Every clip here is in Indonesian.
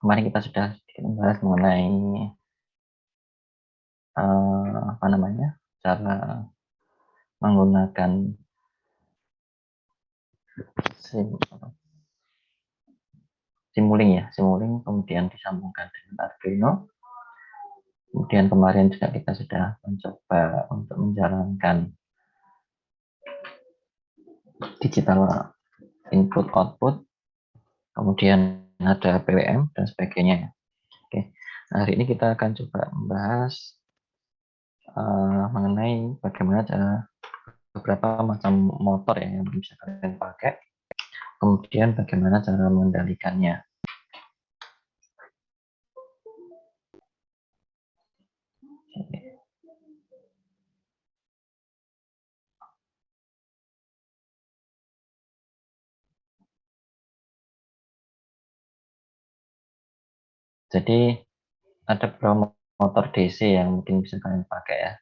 kemarin kita sudah sedikit membahas mengenai cara menggunakan simuling, kemudian disambungkan dengan Arduino. Kemudian kemarin juga kita sudah mencoba untuk menjalankan digital input output, kemudian ada PWM dan sebagainya. Oke, hari ini kita akan coba membahas mengenai bagaimana cara beberapa macam motor yang bisa kalian pakai, kemudian bagaimana cara mengendalikannya. Jadi ada beberapa motor DC yang mungkin bisa kalian pakai ya.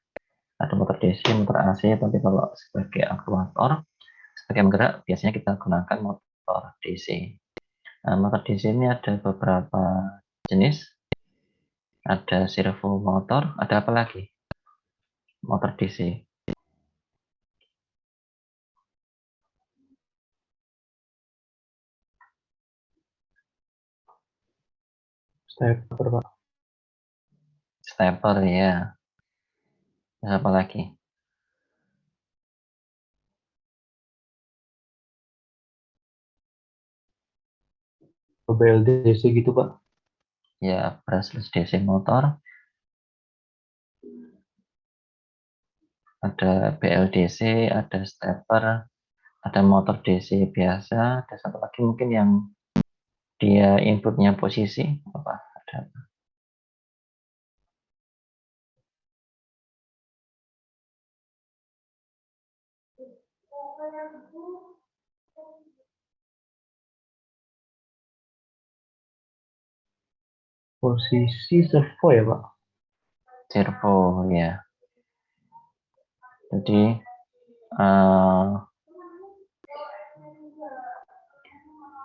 Ada motor DC, motor AC, tapi kalau sebagai aktuator, sebagai penggerak, biasanya kita gunakan motor DC. Nah, motor DC ini ada beberapa jenis. Ada servo motor, ada apa lagi? Motor DC. Stepper, Pak. Stepper ya. Ada apa lagi? BLDC gitu, Pak. Ya, brushless DC motor. Ada BLDC, ada stepper, ada motor DC biasa, ada satu lagi mungkin yang dia inputnya posisi apa? Ada Posisi servo ya, Pak. servo ya. Jadi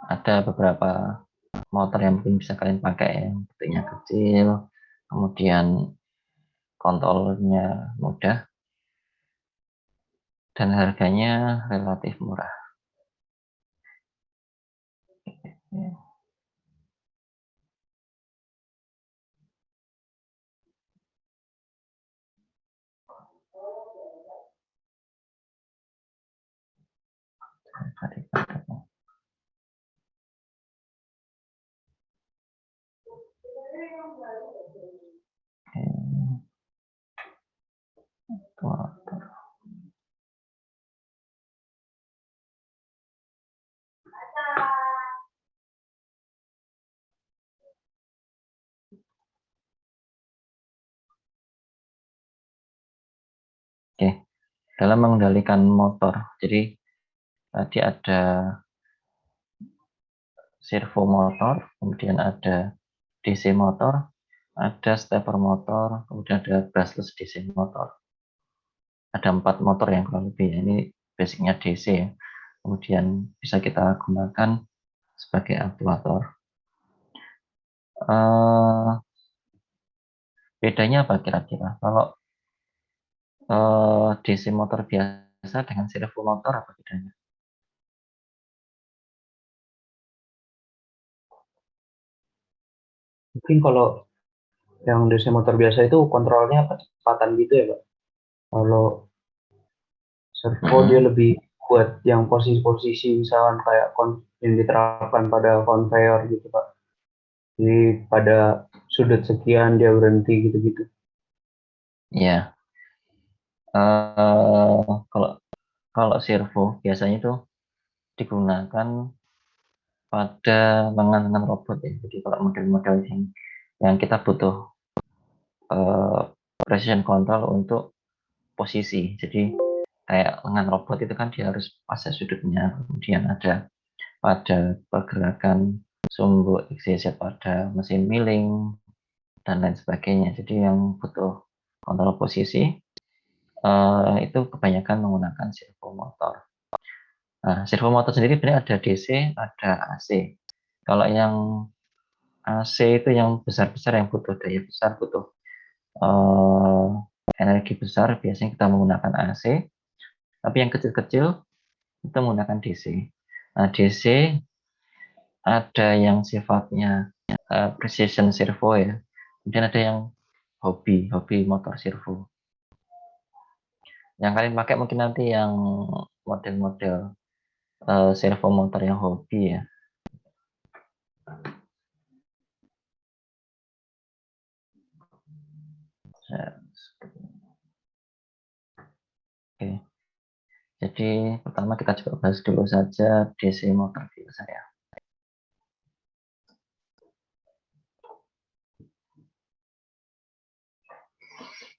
ada beberapa motor yang mungkin bisa kalian pakai yang bentuknya kecil, kemudian kontrolnya mudah, dan harganya relatif murah. Oke, dalam mengendalikan motor, jadi tadi ada servo motor, kemudian ada DC motor, ada stepper motor, kemudian ada brushless DC motor. Ada 4 motor yang kurang lebih. Ini basicnya DC ya. Kemudian bisa kita gunakan sebagai aktuator. Bedanya apa kira-kira? Kalau DC motor biasa dengan servo motor apa bedanya? Mungkin kalau yang DC motor biasa itu kontrolnya kecepatan gitu ya, Pak. Kalau servo dia lebih buat yang posisi-posisi misalkan kayak yang diterapkan pada conveyor gitu, Pak. Jadi pada sudut sekian dia berhenti gitu-gitu. Ya, kalau kalau servo biasanya itu digunakan pada lengan-lengan robot ya. Jadi kalau model-model yang kita butuh precision control untuk posisi. Jadi kayak lengan robot itu kan dia harus pas sudutnya, kemudian ada pada pergerakan sumbu XYZ pada mesin milling dan lain sebagainya. Jadi yang butuh kontrol posisi itu kebanyakan menggunakan servo motor. Nah, servo motor sendiri sebenarnya ada DC, ada AC. Kalau yang AC itu yang besar-besar yang butuh daya besar, butuh eh, energi besar, biasanya kita menggunakan AC. Tapi yang kecil-kecil kita menggunakan DC. Nah, DC ada yang sifatnya precision servo ya. Kemudian ada yang hobi motor servo. Yang kalian pakai mungkin nanti yang model-model servo motor yang hobi ya. Oke. Jadi pertama kita coba bahas dulu saja DC motor biasa ya.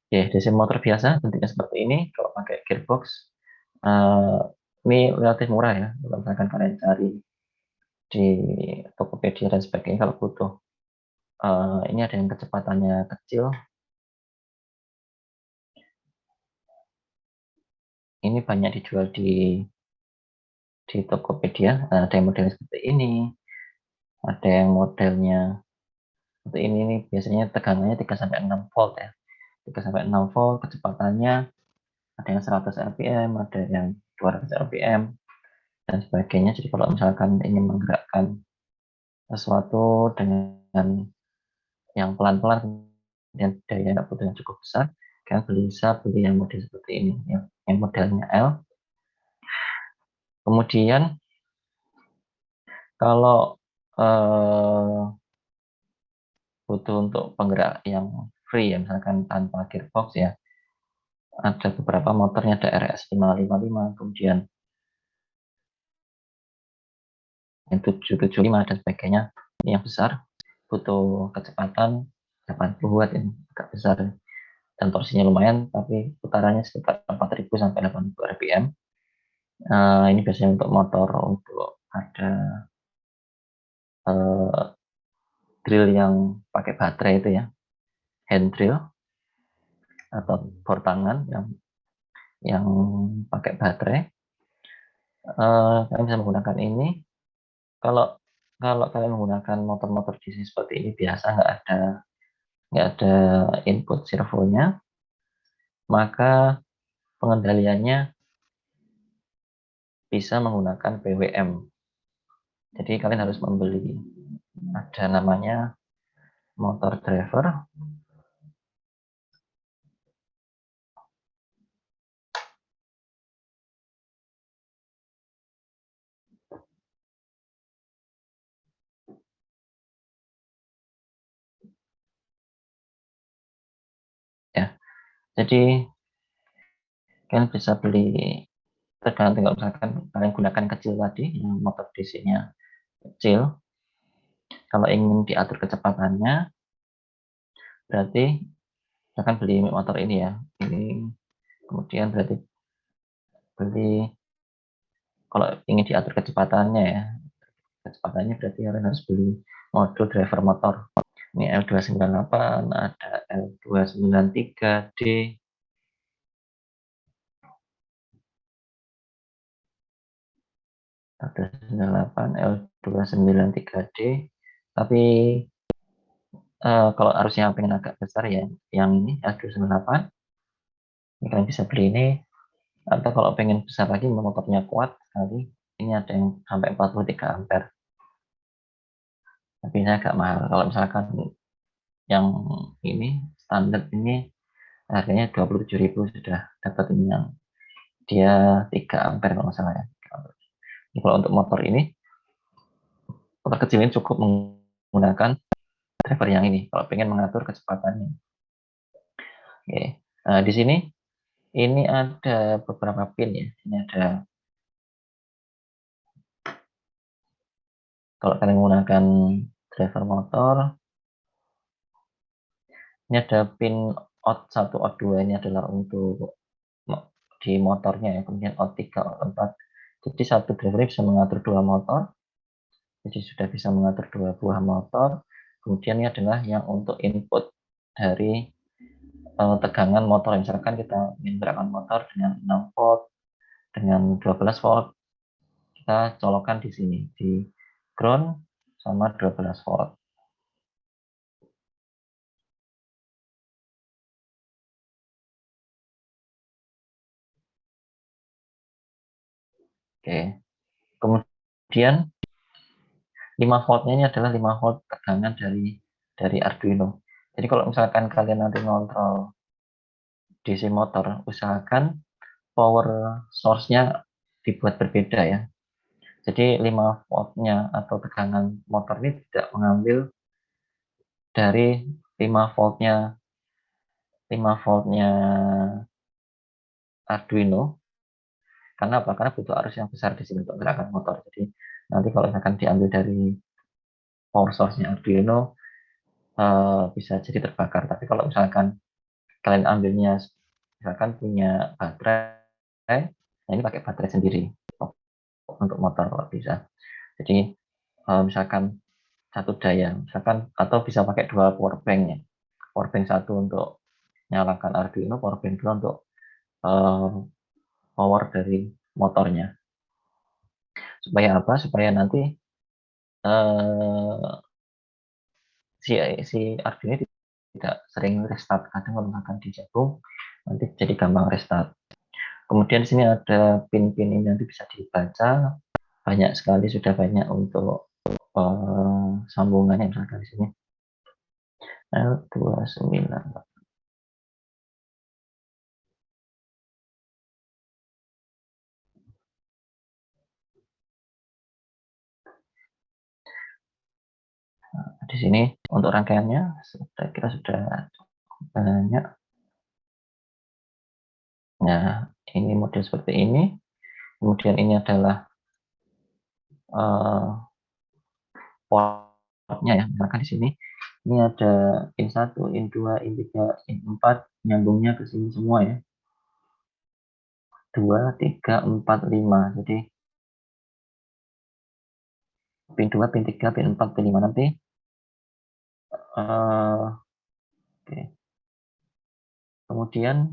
Oke, DC motor biasa bentuknya seperti ini. Kalau pakai gearbox, uh, ini relatif murah ya. Kalau misalkan kalian cari di Tokopedia dan sebagainya, kalau butuh, ini ada yang kecepatannya kecil. Ini banyak dijual di Tokopedia. Ada yang modelnya seperti ini, ada yang modelnya seperti ini. Nih biasanya tegangannya 3-6 volt ya. 3-6 volt, kecepatannya ada yang 100 rpm, ada yang 200 rpm, dan sebagainya. Jadi kalau misalkan ingin menggerakkan sesuatu dengan yang pelan-pelan, dan daya output yang cukup besar, kalian bisa beli yang model seperti ini, yang modelnya L. Kemudian kalau butuh untuk penggerak yang free ya, misalkan tanpa gearbox ya, ada beberapa motornya, ada RS 555, kemudian yang 775 dan sebagainya. Ini yang besar, butuh kecepatan 80 watt, ini agak besar dan torsinya lumayan, tapi putarannya sekitar 4000 sampai 8000 rpm. Ini biasanya untuk motor untuk ada drill yang pakai baterai itu ya, hand drill atau bor tangan yang pakai baterai. Kalian bisa menggunakan ini. Kalau kalau kalian menggunakan motor-motor DC seperti ini biasa, nggak ada input servonya, maka pengendaliannya bisa menggunakan PWM. Jadi kalian harus membeli, ada namanya motor driver. Ya, jadi kalian bisa beli, tergantung kalau misalkan kalian gunakan kecil tadi, yang motor DC-nya kecil. Kalau ingin diatur kecepatannya, berarti akan beli motor ini ya. Ini kemudian berarti beli, kalau ingin diatur kecepatannya ya, kecepatannya berarti kalian harus beli modul driver motor. Ini L298, ada L293D, L298, L293D. Tapi kalau arusnya pengen agak besar ya, yang ini L298, ini kalian bisa beli ini. Atau kalau pengen besar lagi, motornya kuat sekali, ini ada yang sampai 43 ampere. Tapi ini agak mahal. Kalau misalkan yang ini standar ini harganya 27.000 sudah dapat ini, yang dia 3 ampere kalau nggak salah ya. Jadi kalau untuk motor ini, motor kecil ini cukup menggunakan driver yang ini kalau pengen mengatur kecepatannya. Oke. Di sini ini ada beberapa pin ya. Ini ada, kalau kalian menggunakan driver motor, ini ada pin out 1, out 2, ini adalah untuk di motornya ya. Kemudian out 3, out 4. Jadi satu driver bisa mengatur 2 motor. Jadi sudah bisa mengatur 2 buah motor. Kemudian ini adalah yang untuk input dari tegangan motor. Misalkan kita ingin gerakan motor dengan 6 volt, dengan 12 volt, kita colokkan di sini, di ground sama 12 volt. Oke. Kemudian 5 voltnya ini adalah 5 volt tegangan dari Arduino. Jadi kalau misalkan kalian nanti ngontrol DC motor, usahakan power source-nya dibuat berbeda ya. Jadi 5 voltnya atau tegangan motor ini tidak mengambil dari 5 voltnya 5 voltnya Arduino. Karena apa? Karena butuh arus yang besar di sini untuk gerakan motor. Jadi nanti kalau misalkan diambil dari power source-nya Arduino bisa jadi terbakar. Tapi kalau misalkan kalian ambilnya misalkan punya baterai, nah ini pakai baterai sendiri untuk motor kalau bisa. Jadi misalkan satu daya, misalkan atau bisa pakai dua power bank ya. Power bank satu untuk nyalakan Arduino, power bank dua untuk uh, power dari motornya. Supaya apa? Supaya nanti uh, si Arduino tidak sering restart. Kadang kalau misalkan dijabung nanti jadi gampang restart. Kemudian di sini ada pin-pin ini nanti bisa dibaca. Banyak sekali, sudah banyak untuk sambungannya. Misalkan di sini L29. Di sini untuk rangkaiannya saya kira sudah banyak. Nah, ini model seperti ini. Kemudian ini adalah portnya ya. Misalkan di sini ini ada in 1, in 2, in 3, in 4 nyambungnya ke sini semua ya. 2, 3, 4, 5. Jadi pin 2, pin 3, pin 4, pin 5 nanti oke. Kemudian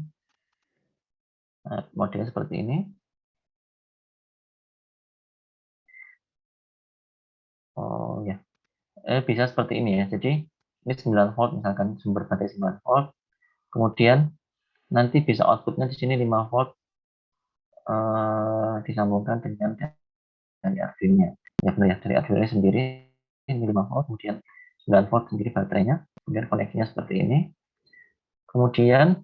modelnya seperti ini. Oh ya, bisa seperti ini ya. Jadi ini 9 volt misalkan sumber baterai 9 volt. Kemudian nanti bisa outputnya di sini 5 volt disambungkan dengan dari Arduino. Ya benar ya, dari Arduino sendiri ini 5 volt, kemudian 9 volt sendiri baterainya, kemudian koneksinya seperti ini. Kemudian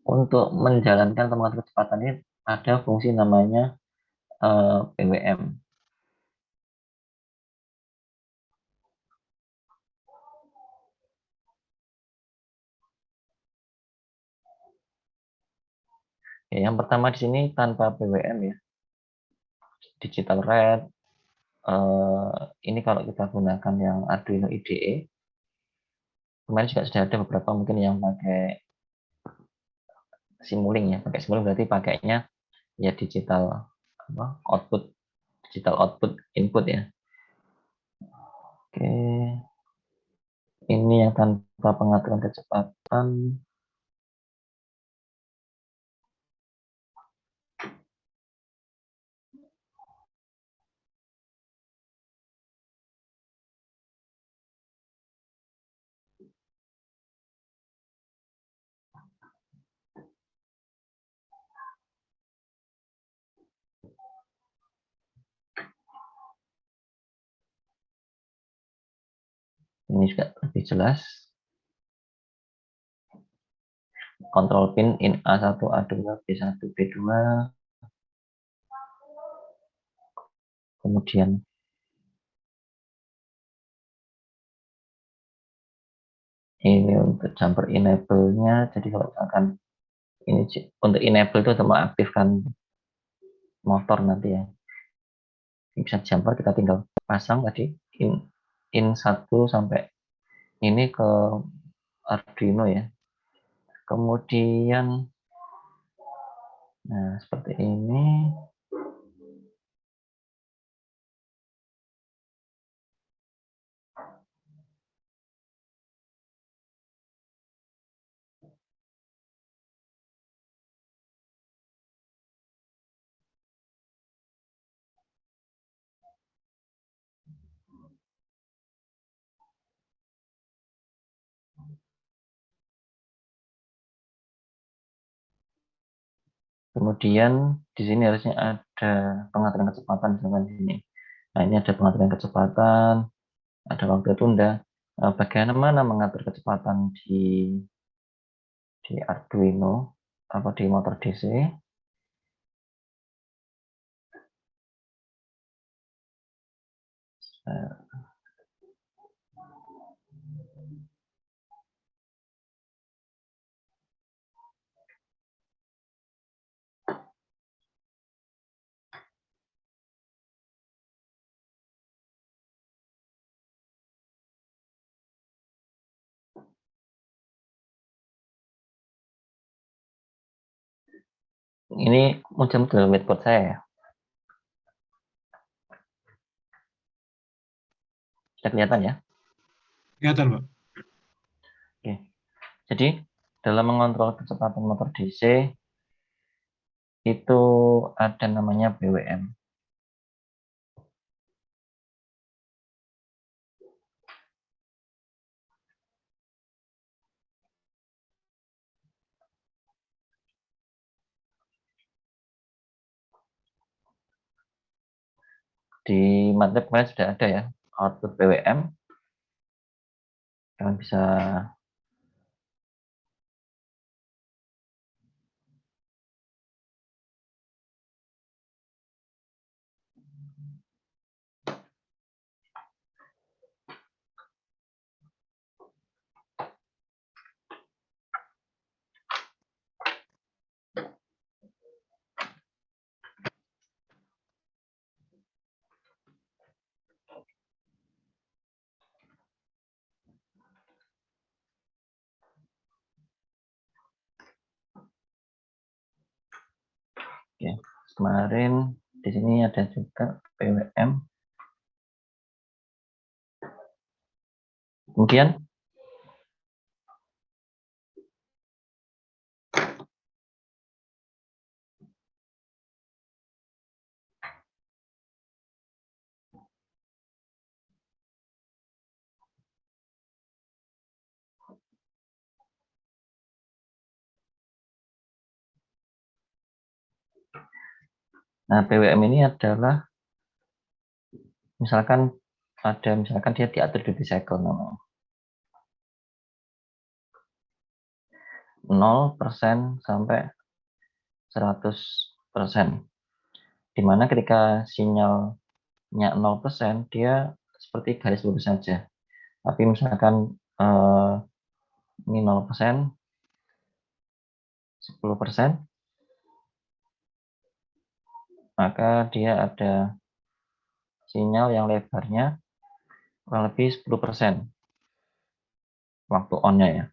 untuk menjalankan atau mengatur kecepatan ini ada fungsi namanya PWM. Ya, yang pertama di sini tanpa PWM ya, digital red. Ini kalau kita gunakan yang Arduino IDE, kemarin juga sudah ada beberapa mungkin yang pakai Simulink ya. Pakai Simulink berarti pakainya ya digital apa, output, digital output input ya. Oke, ini yang tanpa pengaturan kecepatan. Ini juga lebih jelas. Kontrol pin in A1, A2, B1, B2. Kemudian ini untuk jumper enable-nya. Jadi kalau misalkan ini untuk enable itu untuk mengaktifkan motor nanti ya. Ini bisa jumper, kita tinggal pasang tadi in 1 sampai ini ke Arduino ya. Kemudian nah seperti ini. Kemudian di sini harusnya ada pengaturan kecepatan misalkan di sini. Nah, ini ada pengaturan kecepatan, ada waktu tunda. Bagaimana mengatur kecepatan di Arduino atau di motor DC? Ini muncul dalam whiteboard saya ya. Sudah kelihatan ya? Kelihatan, Pak. Oke. Jadi dalam mengontrol kecepatan motor DC itu ada namanya BWM. Di MATLAB kemarin sudah ada ya output BWM. Kalian bisa ya, kemarin di sini ada juga BWM. Kemudian BWM ini adalah misalkan dia diatur duty cycle namanya 0% sampai 100%. Dimana ketika sinyalnya 0% dia seperti garis lurus saja. Tapi misalkan ini 0%, 10%, maka dia ada sinyal yang lebarnya kurang lebih 10% waktu on-nya ya.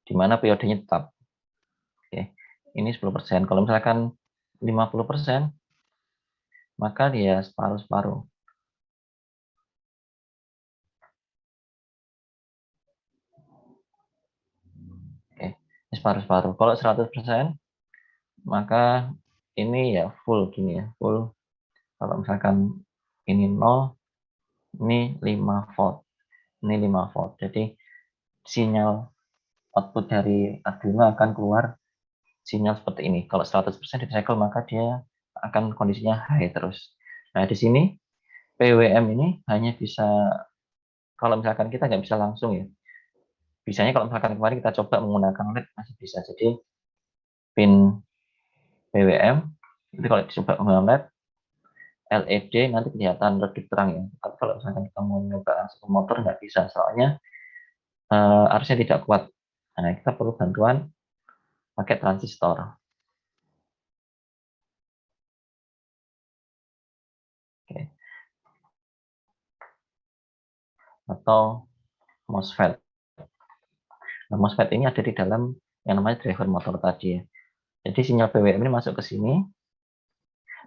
Dimana periodenya tetap. Oke. Ini 10%. Kalau misalkan 50%, maka dia separuh-separuh. Oke. Ini separuh-separuh. Kalau 100%, maka ini ya full gini ya, full. Kalau misalkan ini 0, ini 5 volt. Ini 5 volt. Jadi sinyal output dari Arduino akan keluar sinyal seperti ini. Kalau 100% di cycle maka dia akan kondisinya high terus. Nah, di sini PWM ini hanya bisa kalau misalkan kita nggak bisa langsung ya. Bisanya kalau misalkan kemarin kita coba menggunakan LED masih bisa. Jadi pin PWM itu kalau dicoba menggunakan LED nanti kelihatan redup terang ya. Tapi kalau misalkan kita mau nyoba langsung ke motor nggak bisa, soalnya arusnya tidak kuat. Nah, kita perlu bantuan pakai transistor. Oke. Atau MOSFET. Nah, MOSFET ini ada di dalam yang namanya driver motor tadi ya. Jadi sinyal PWM ini masuk ke sini,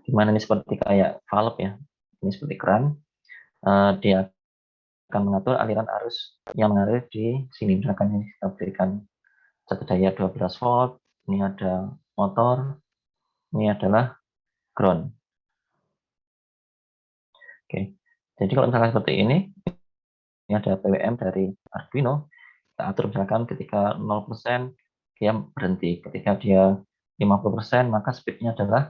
di mana ini seperti kayak valve ya, ini seperti keran. Dia akan mengatur aliran arus yang mengalir di sini. Misalkan ini kita berikan satu daya 12 volt, ini ada motor, ini adalah ground. Oke, jadi kalau misalkan seperti ini ada PWM dari Arduino, Kita atur misalkan ketika 0% dia berhenti, ketika dia 50% maka speednya adalah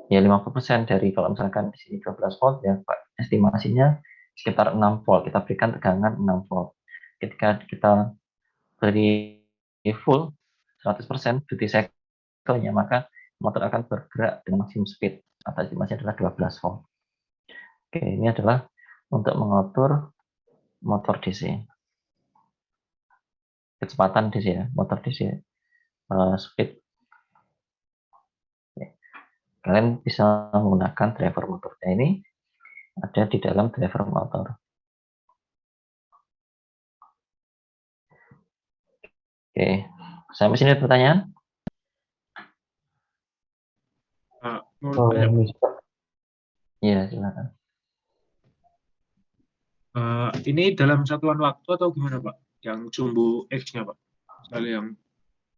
ya 50% dari, kalau misalkan di sini 12 volt ya estimasinya sekitar 6 volt, kita berikan tegangan 6 volt. Ketika kita beri full 100% duty cycle-nya, maka motor akan bergerak dengan maksimum speed atau estimasinya adalah 12 volt. Oke, ini adalah untuk mengatur motor DC. Kecepatan DC ya, motor DC. Speed. Kalian bisa menggunakan driver motornya ini ada di dalam driver motor. Oke, sampai sini ada pertanyaan? Mau tanya, Pak. Mister. Iya, silakan. Ini dalam satuan waktu atau gimana, Pak? Yang sumbu X-nya, Pak. Misalnya yang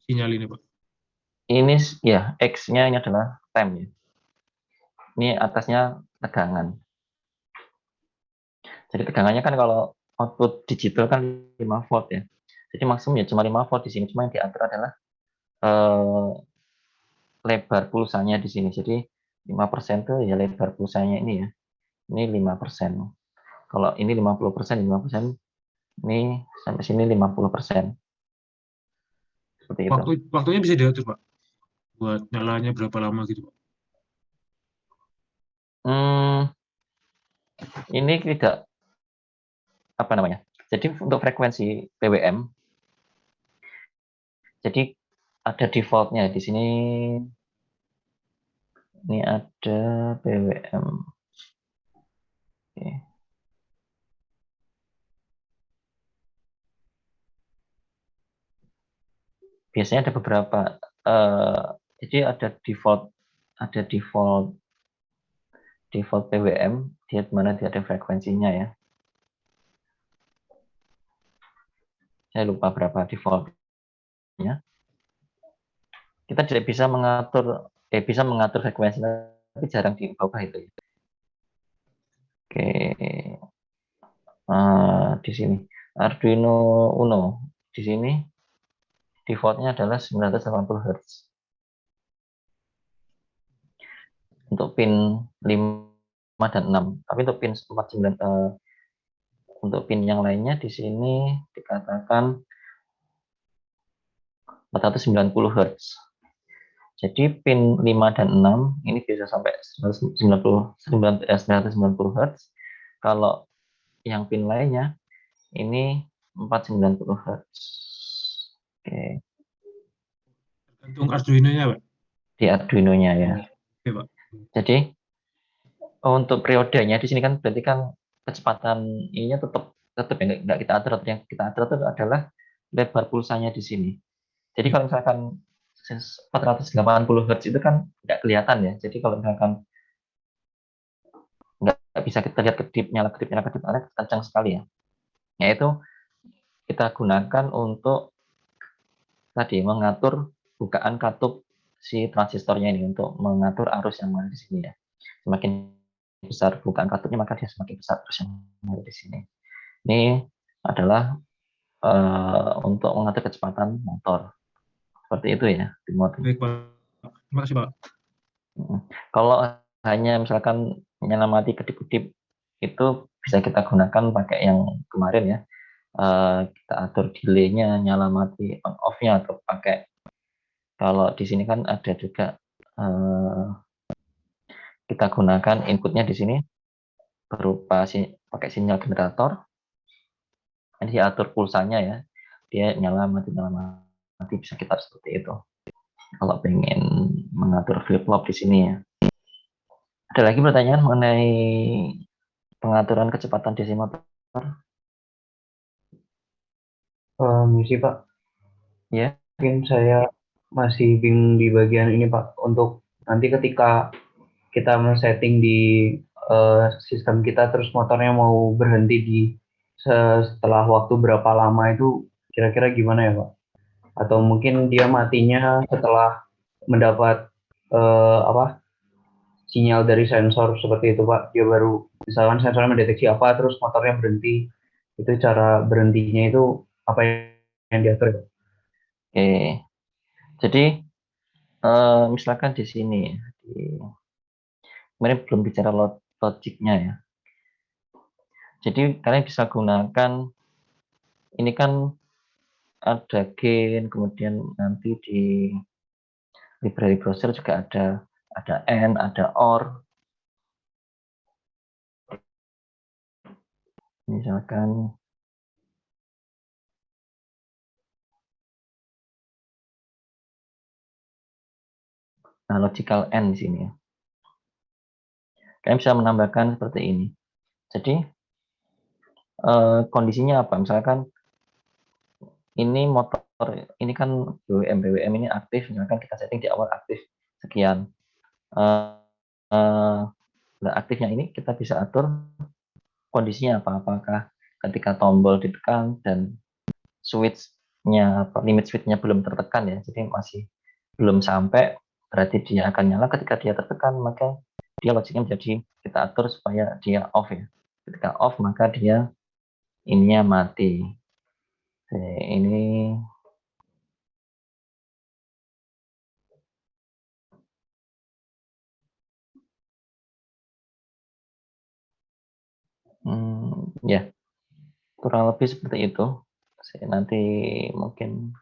sinyal ini, Pak. Ini ya, X-nya ini adalah time ya. Ini atasnya tegangan. Jadi tegangannya kan kalau output digital kan 5 volt ya. Jadi maksimum ya cuma 5 volt di sini. Cuma yang diatur adalah lebar pulsanya di sini. Jadi 5% tuh ya lebar pulsanya ini ya. Ini 5%. Kalau ini 50%, 5%, ini sampai sini 50%. Seperti itu. Waktunya bisa diatur, Pak. Buat nyalanya berapa lama gitu, Pak. Ini tidak apa namanya. Jadi untuk frekuensi PWM, jadi ada defaultnya di sini. Ini ada PWM. Oke. Biasanya ada beberapa. Jadi ada default PWM, dia mana dia ada frekuensinya ya. Saya lupa berapa defaultnya. Kita tidak bisa mengatur frekuensi, tapi jarang diubah itu. Oke, di sini Arduino Uno di sini defaultnya adalah 980 Hz. Untuk pin 5 dan 6. Tapi untuk pin 49 untuk pin yang lainnya di sini dikatakan 490 Hz. Jadi pin 5 dan 6 ini bisa sampai 990 Hz. Kalau yang pin lainnya ini 490 Hz. Oke. Tergantung Arduino-nya, Pak. Di Arduino-nya ya. Oke, Pak. Jadi untuk periodenya di sini kan berarti kan kecepatan ininya tetap ya nggak kita atur. Yang kita atur itu adalah lebar pulsanya di sini. Jadi kalau misalkan 480 Hz itu kan nggak kelihatan ya. Jadi kalau misalkan nggak bisa kita lihat kedip nyala kencang sekali ya. Yaitu kita gunakan untuk tadi mengatur bukaan katup si transistornya ini untuk mengatur arus yang ada di sini ya. Semakin besar bukaan katupnya maka dia semakin besar arus yang ada di sini. Ini adalah untuk mengatur kecepatan motor. Seperti itu ya, remote. Baik, Pak. Terima kasih, Pak. Kalau hanya misalkan menyelamati kedip-kedip itu bisa kita gunakan pakai yang kemarin ya. Kita atur delay-nya, nyala mati on off-nya atau pakai, kalau di sini kan ada juga kita gunakan inputnya di sini berupa pakai sinyal generator. Ini diatur pulsanya ya. Dia nyala mati bisa kita seperti itu. Kalau pengen mengatur flip-flop di sini ya. Ada lagi pertanyaan mengenai pengaturan kecepatan DC motor? Misi Pak. Ya. Mungkin saya masih bingung di bagian ini Pak. Untuk nanti ketika kita men-setting di sistem kita terus motornya mau berhenti di setelah waktu berapa lama itu kira-kira gimana ya Pak? Atau mungkin dia matinya setelah mendapat sinyal dari sensor seperti itu Pak. Dia baru misalkan sensornya mendeteksi apa terus motornya berhenti. Itu cara berhentinya itu apa yang diatur ya. Oke, jadi misalkan di sini, kemarin belum bicara logiknya ya. Jadi kalian bisa gunakan, ini kan ada gain, kemudian nanti di library browser juga ada and, ada or. Misalkan logical and di sini ya. Kalian bisa menambahkan seperti ini. Jadi kondisinya apa? Misalkan ini motor, ini kan BWM ini aktif, misalkan kita setting di awal aktif sekian. Nah, aktifnya ini kita bisa atur kondisinya apa? Apakah ketika tombol ditekan dan switch-nya, limit switch-nya belum tertekan ya, jadi masih belum sampai, berarti dia akan nyala. Ketika dia tertekan, maka dia logiknya menjadi kita atur supaya dia off ya. Ketika off, maka dia ininya mati. Ini ya kurang lebih seperti itu. Saya nanti mungkin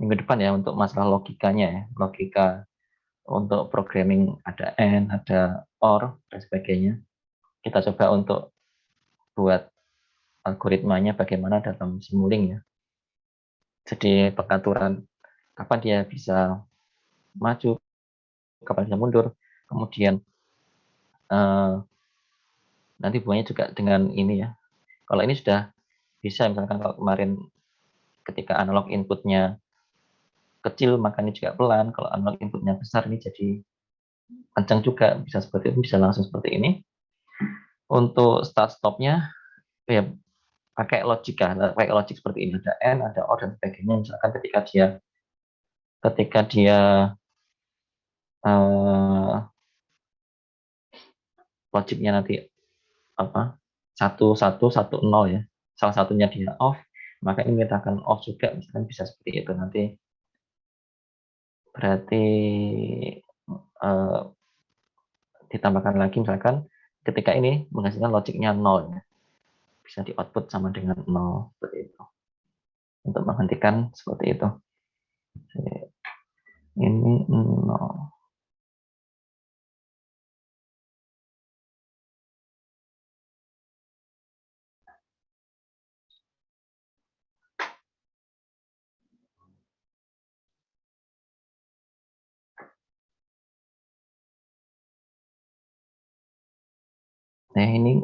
minggu depan ya untuk masalah logikanya ya, logika untuk programming ada and, ada or dan sebagainya. Kita coba untuk buat algoritmanya bagaimana dalam Simulink ya. Jadi pengaturan kapan dia bisa maju, kapan bisa mundur, kemudian nanti hubungannya juga dengan ini ya. Kalau ini sudah bisa, misalkan kalau kemarin ketika analog inputnya kecil, maka ini juga pelan. Kalau analog inputnya besar, ini jadi kencang juga, bisa seperti itu, bisa langsung seperti ini. Untuk start stopnya ya pakai logika, pakai logik seperti ini, ada and, ada or dan sebagainya. Misalkan ketika dia logiknya nanti apa 1110 ya, salah satunya dia off, maka ini kita akan off juga, misalkan bisa seperti itu. Nanti berarti uh, ditambahkan lagi, misalkan ketika ini menghasilkan logiknya 0 ya, bisa di output sama dengan 0 seperti itu, untuk menghentikan seperti itu. Ini 0. Nah, ini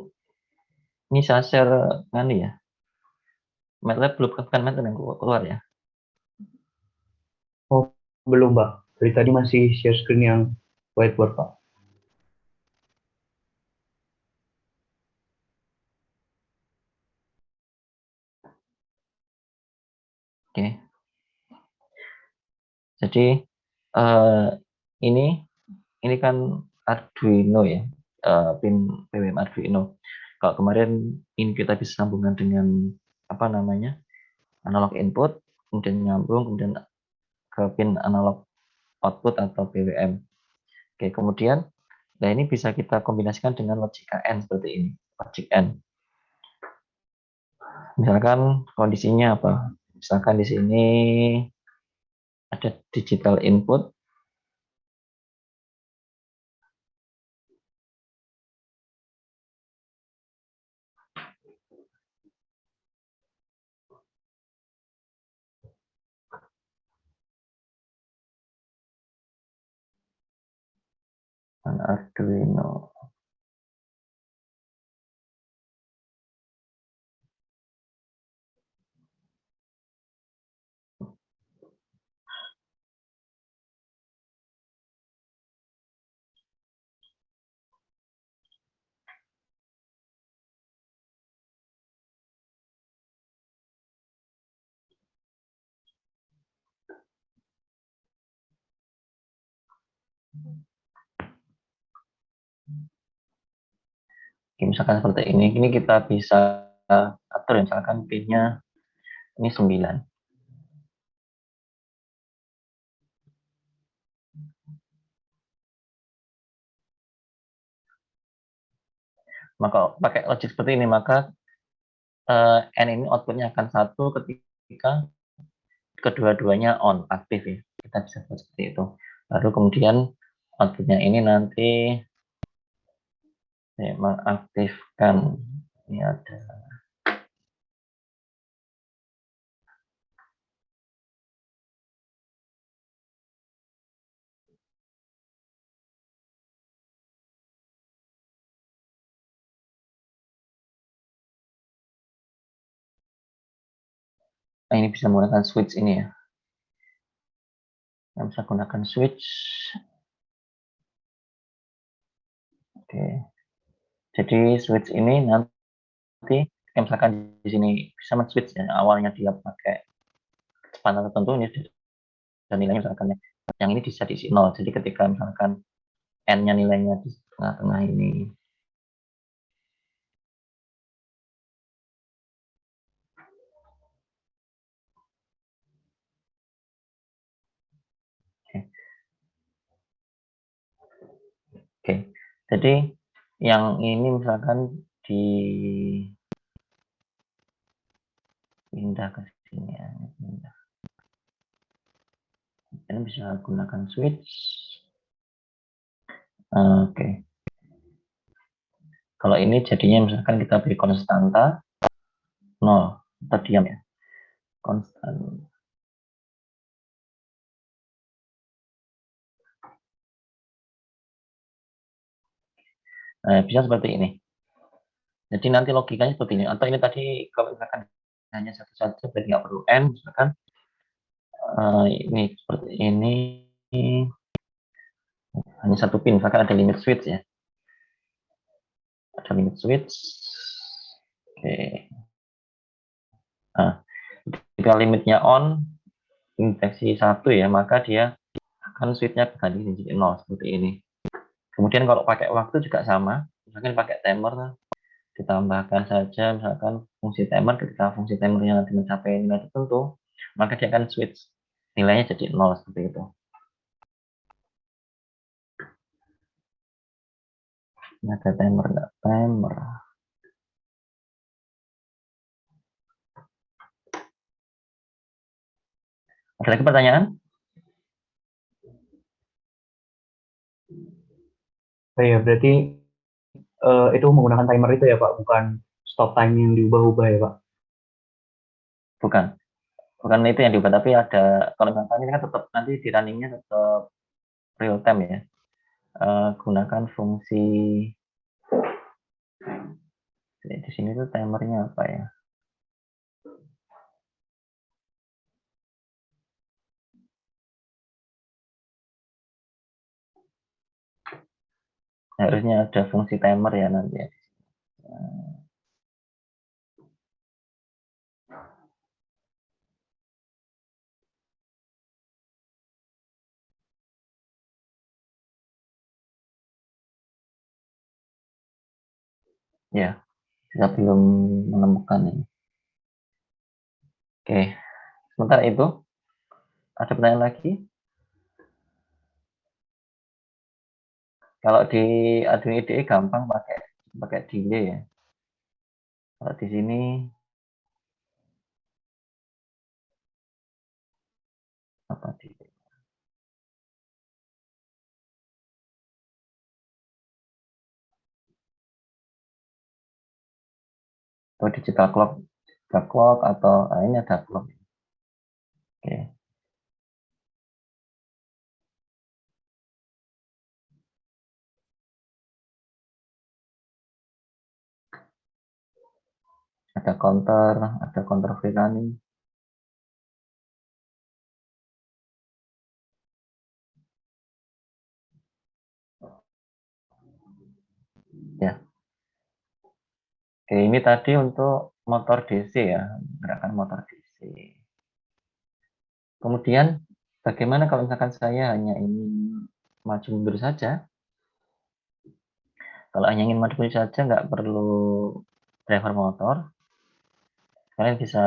saya share kan ya, MATLAB belum, kan MATLAB yang keluar ya. Oh, belum, Pak. Dari tadi masih share screen yang whiteboard, Pak. Oke, jadi ini kan Arduino ya, pin BWM Arduino. Kalau kemarin ini kita bisa sambungkan dengan apa namanya, analog input, kemudian nyambung, kemudian ke pin analog output atau BWM. Oke, kemudian nah ini bisa kita kombinasikan dengan logika N seperti ini, logic N. Misalkan kondisinya apa? Misalkan di sini ada digital input, Arduino. Oke, misalkan seperti ini kita bisa atur misalkan pinnya Ini 9. Maka pakai logik seperti ini, maka N ini outputnya akan 1 ketika kedua-duanya on, aktif ya. Kita bisa buat seperti itu. Baru kemudian outputnya ini nanti mengaktifkan. Ini ada. Nah, ini bisa menggunakan switch ini ya. Kita bisa gunakan switch. Oke. Jadi switch ini nanti misalkan di sini bisa men-switch ya. Awalnya dia pakai kecepatan tertentu ini dan nilainya misalkan yang ini bisa diisi 0. Jadi ketika misalkan N-nya nilainya di tengah-tengah ini. Oke. Jadi yang ini misalkan pindah ke sini ya. Pindah. Ini bisa gunakan switch. Oke. Kalau ini jadinya misalkan kita beri konstanta 0 atau diam ya. Konstan. Bisa seperti ini. Jadi nanti logikanya seperti ini. Atau ini tadi kalau misalkan hanya satu saja berarti nggak perlu N misalkan. Ini seperti ini. Hanya satu pin, misalkan ada limit switch ya. Ada limit switch. Oke. Nah, jika limitnya on, deteksi 1 ya, maka dia akan switch-nya berganti menjadi 0 seperti ini. Kemudian kalau pakai waktu juga sama, misalkan pakai timer, ditambahkan saja misalkan fungsi timer, ketika fungsi timernya nanti mencapai nilai tertentu, maka dia akan switch nilainya jadi 0 seperti itu. Ini ada timer nggak? Timer. Ada lagi pertanyaan? Ya, berarti itu menggunakan timer itu ya Pak, bukan stop time yang diubah-ubah ya Pak? Bukan. Bukan itu yang diubah, tapi ada, kalau misalkan ini kan tetap nanti di runningnya tetap real time ya. Gunakan fungsi di sini tuh timernya apa ya? Harusnya ada fungsi timer ya nanti ya. Ya, kita belum menemukan ini. Oke, sementara itu ada pertanyaan lagi? Kalau di Arduino IDE gampang pakai delay ya. Kalau di sini apa delay? Atau digital clock atau ini ada clock. Oke. Ada counter free running. Ya. Oke, ini tadi untuk motor DC ya, gerakan motor DC. Kemudian bagaimana kalau misalkan saya hanya ingin maju mundur saja? Kalau hanya ingin maju mundur saja, nggak perlu driver motor. Kalian bisa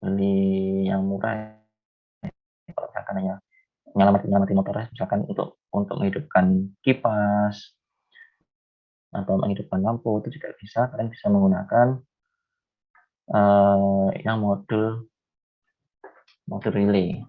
beli yang murah ya. Kalau misalkan hanya nyelamati motor misalkan untuk menghidupkan kipas atau menghidupkan lampu itu juga bisa. Kalian bisa menggunakan yang modul relay.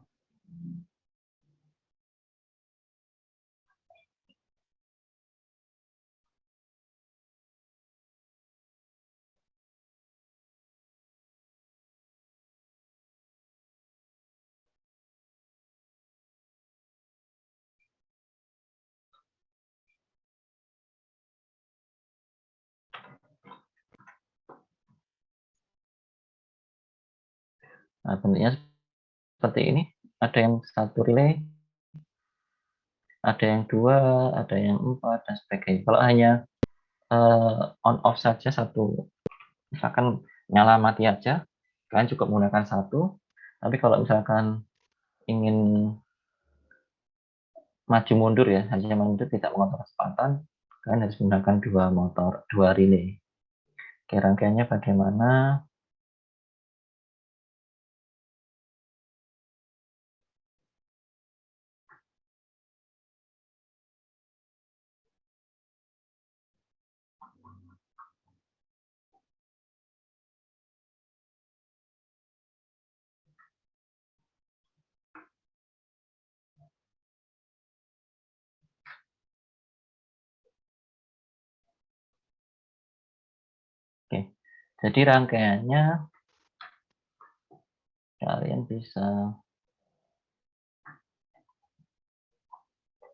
Nah, bentuknya seperti ini. Ada yang satu relay, ada yang 2, ada yang 4, dan sebagainya. Kalau hanya on off saja satu, misalkan nyala mati aja, kalian cukup menggunakan satu. Tapi kalau misalkan ingin maju mundur ya, hanya mundur tidak mengontrol kecepatan, kalian harus menggunakan dua relay. Oke, rangkaiannya bagaimana? Oke, jadi rangkaiannya kalian bisa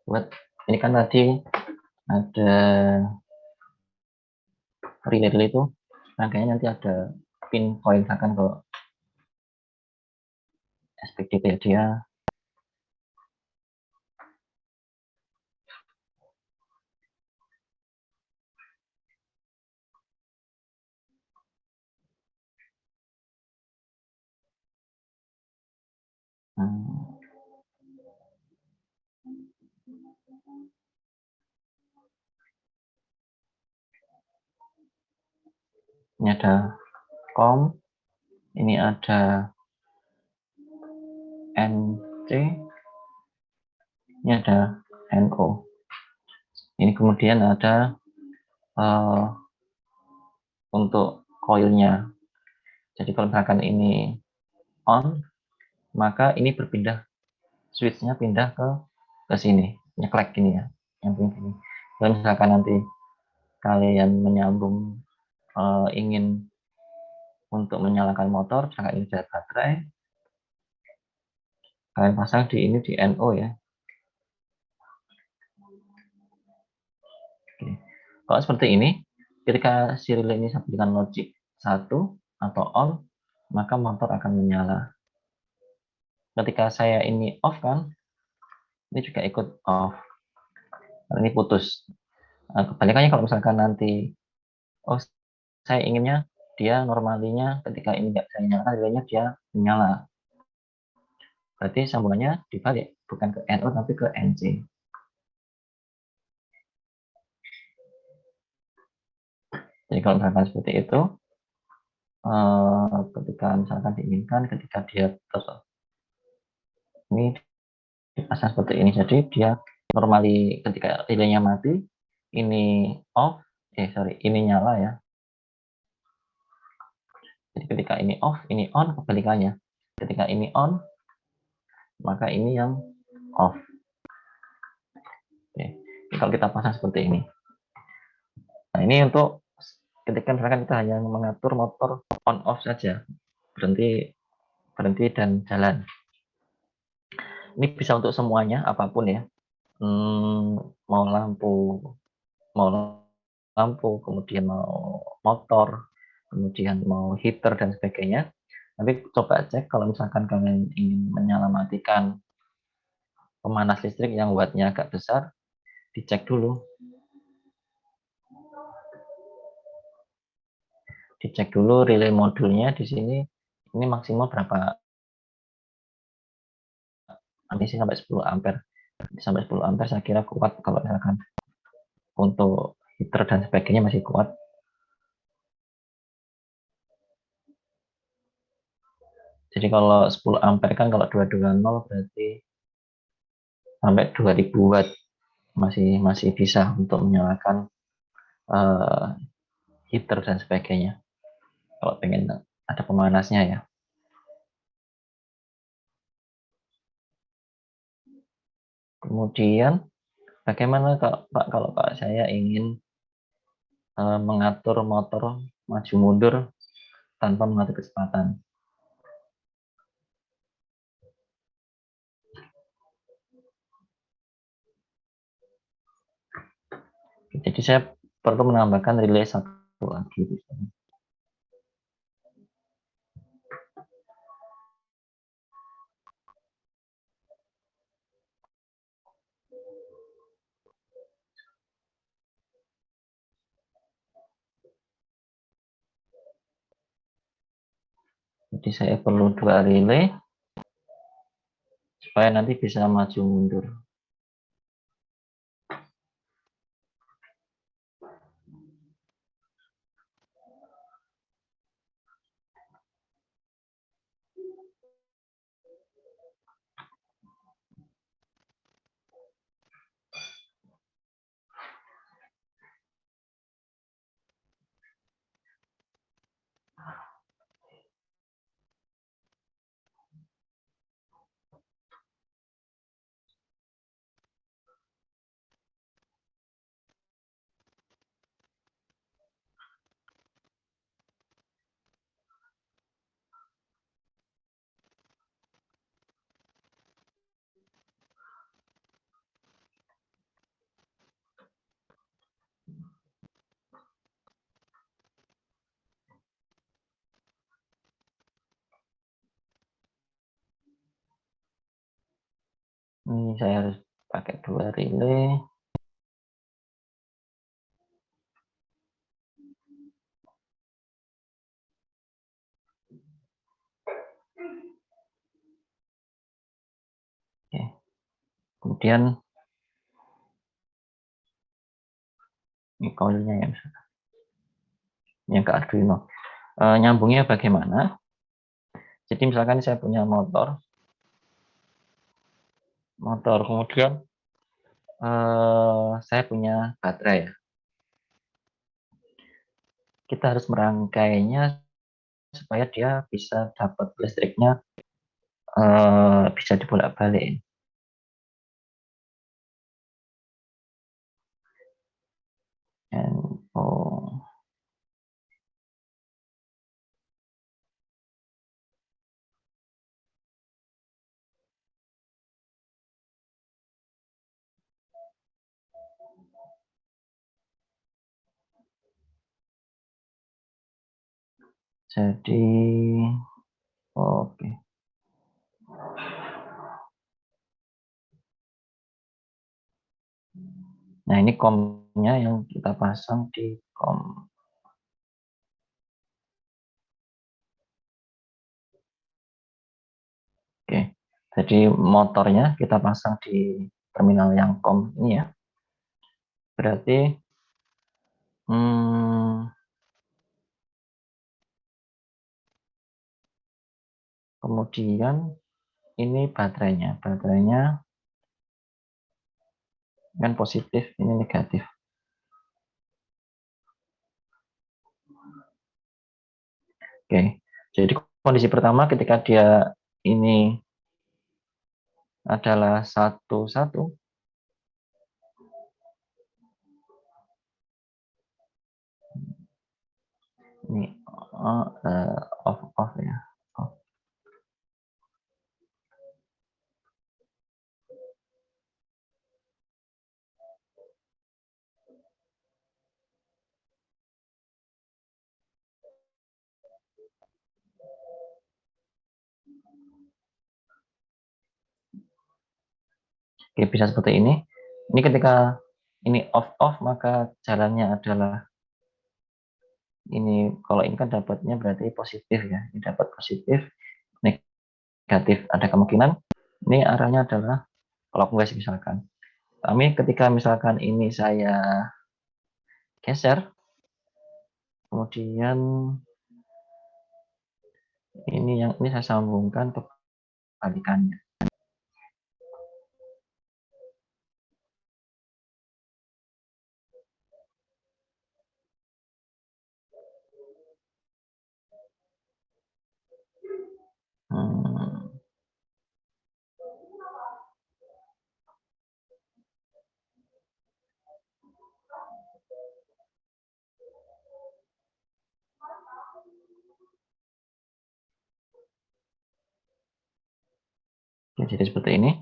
buat, ini kan tadi ada relay itu, rangkaiannya nanti ada pin koin, misalkan kalau SPDT dia ini ada COM, ini ada NC, ini ada NO. Ini kemudian ada untuk koilnya. Jadi kalau misalkan ini on, maka ini berpindah, switch-nya pindah ke sini, nyeklek gini ya, nyambung gini. Kalau misalkan nanti kalian menyambung ingin untuk menyalakan motor, misalkan ini ada baterai, kalian pasang di ini di NO ya. Oke. Kalau seperti ini, ketika si relay ini sampai dengan logic 1 atau on, maka motor akan menyala. Ketika saya ini off kan, ini juga ikut off. Ini putus. Nah, kebalikannya kalau misalkan nanti, oh saya inginnya dia normalinya ketika ini nggak saya nyalakan, relaynya dia menyala. Berarti sambungannya dibalik, bukan ke NO tapi ke NC. Jadi kalau misalkan seperti itu, ketika misalkan diinginkan, ketika dia terus ini dipasang seperti ini, jadi dia normali ketika relaynya mati, ini off, ini nyala ya. Jadi ketika ini off, ini on, kebalikannya. Ketika ini on, maka ini yang off. Oke. Jadi kalau kita pasang seperti ini. Nah, ini untuk ketika misalkan kita hanya mengatur motor on off saja, berhenti dan jalan. Ini bisa untuk semuanya, apapun ya. Mau lampu, kemudian mau motor, kemudian mau heater dan sebagainya. Tapi coba cek kalau misalkan kalian ingin menyalamatikan pemanas listrik yang wattnya agak besar, dicek dulu. Dicek dulu relay modulnya di sini, ini maksimal berapa? Ini sih sampai 10 ampere. Sampai 10 ampere saya kira kuat kalau misalkan untuk heater dan sebagainya masih kuat. Jadi kalau 10 ampere kan kalau 220 berarti sampai 2000 watt masih bisa untuk menyalakan heater dan sebagainya. Kalau pengen ada pemanasnya ya. Kemudian bagaimana Pak kalau saya ingin mengatur motor maju mundur tanpa mengatur kecepatan? Jadi saya perlu menambahkan relay satu lagi di sini. Jadi saya perlu 2 relay supaya nanti bisa maju mundur. Ini saya harus pakai 2 relay. Oke. Kemudian ini koilnya ya, yang ke Arduino. Nyambungnya bagaimana? Jadi misalkan saya punya motor kemudian saya punya baterai ya. Kita harus merangkainya supaya dia bisa dapat listriknya bisa dibolak-balik. Oh. Jadi oke. Nah, ini komnya yang kita pasang di kom. Oke. Jadi motornya kita pasang di terminal yang kom ini ya. Berarti kemudian ini baterainya kan positif, ini negatif. Oke, jadi kondisi pertama ketika dia ini adalah 1,1, ini off ya. Off. Oke, bisa seperti ini. Ini ketika ini off maka jalannya adalah ini, kalau ini kan dapatnya berarti positif ya. Ini dapat positif, negatif. Ada kemungkinan ini arahnya adalah clockwise misalkan. Tapi ketika misalkan ini saya geser, kemudian Ini yang ini saya sambungkan ke kebalikannya. Hmm. Jadi seperti ini.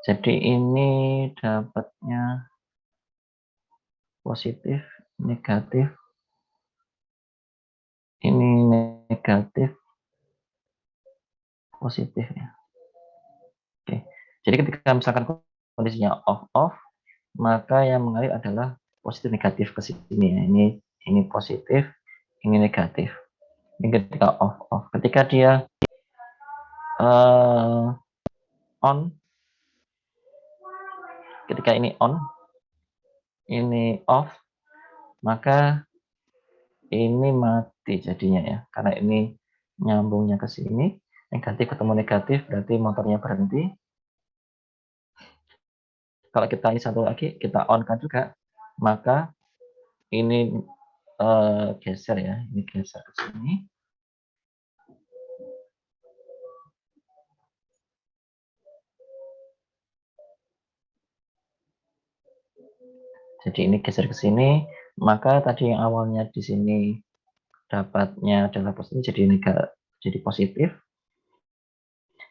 Jadi ini dapatnya positif, negatif, ini negatif, positif ya. Oke. Jadi ketika misalkan kondisinya off, maka yang mengalir adalah positif negatif ke sini ya. Ini positif, ini negatif. Ini ketika off. Ketika dia on, ketika ini on, ini off, maka ini mati jadinya ya. Karena ini nyambungnya ke sini, negatif ketemu negatif, berarti motornya berhenti. Kalau kita ini satu lagi, kita on kan juga, maka ini geser ya, ini geser ke sini. Jadi ini geser ke sini, maka tadi yang awalnya di sini dapatnya adalah positif, jadi positif.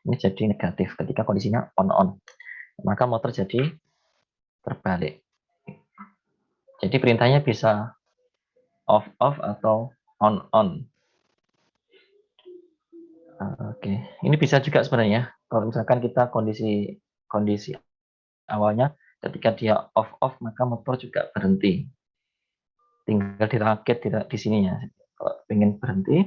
Ini jadi negatif ketika kondisinya on. Maka motor jadi terbalik. Jadi perintahnya bisa off atau on. Oke, ini bisa juga sebenarnya. Kalau misalkan kita kondisi awalnya ketika dia off maka motor juga berhenti. Tinggal dirakit di sininya. Kalau ingin berhenti,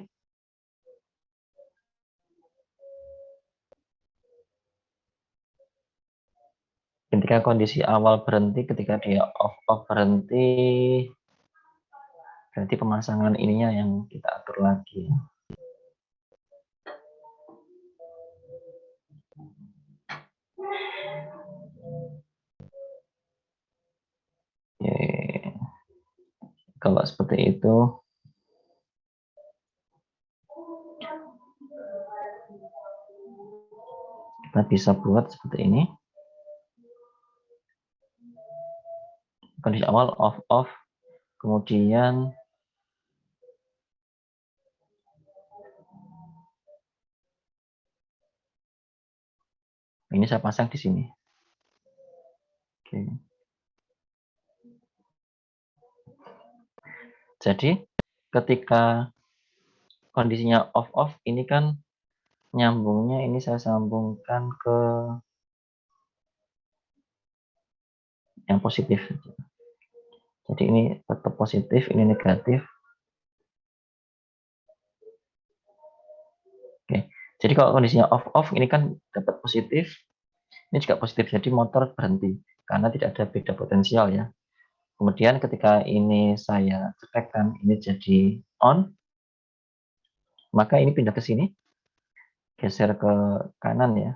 ketika kondisi awal berhenti, ketika dia off berhenti, berarti pemasangan ininya yang kita atur lagi. Oke. Kalau seperti itu, kita bisa buat seperti ini. Kondisi awal off, kemudian ini saya pasang di sini. Oke. Jadi ketika kondisinya off, ini kan nyambungnya ini saya sambungkan ke yang positif. Jadi ini tetap positif, ini negatif. Oke. Jadi kalau kondisinya off, ini kan dapat positif, ini juga positif. Jadi motor berhenti karena tidak ada beda potensial ya. Kemudian ketika ini saya cetekkan, ini jadi on, maka ini pindah ke sini, geser ke kanan ya.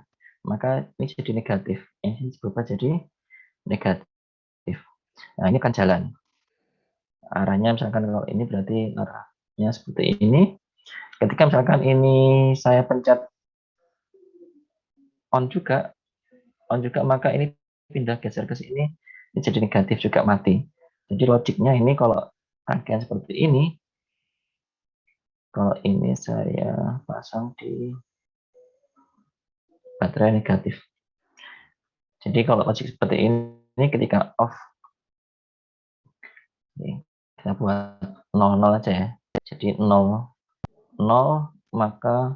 Maka ini jadi negatif. Ini berubah jadi negatif. Nah, ini kan jalan. Arahnya misalkan kalau ini berarti arahnya seperti ini. Ketika misalkan ini saya pencet on juga, maka ini pindah geser ke sini, ini jadi negatif juga mati. Jadi logiknya ini kalau rangkaian seperti ini, kalau ini saya pasang di baterai negatif. Jadi kalau logik seperti ini ketika off, kita buat 00 aja ya. Jadi 0, maka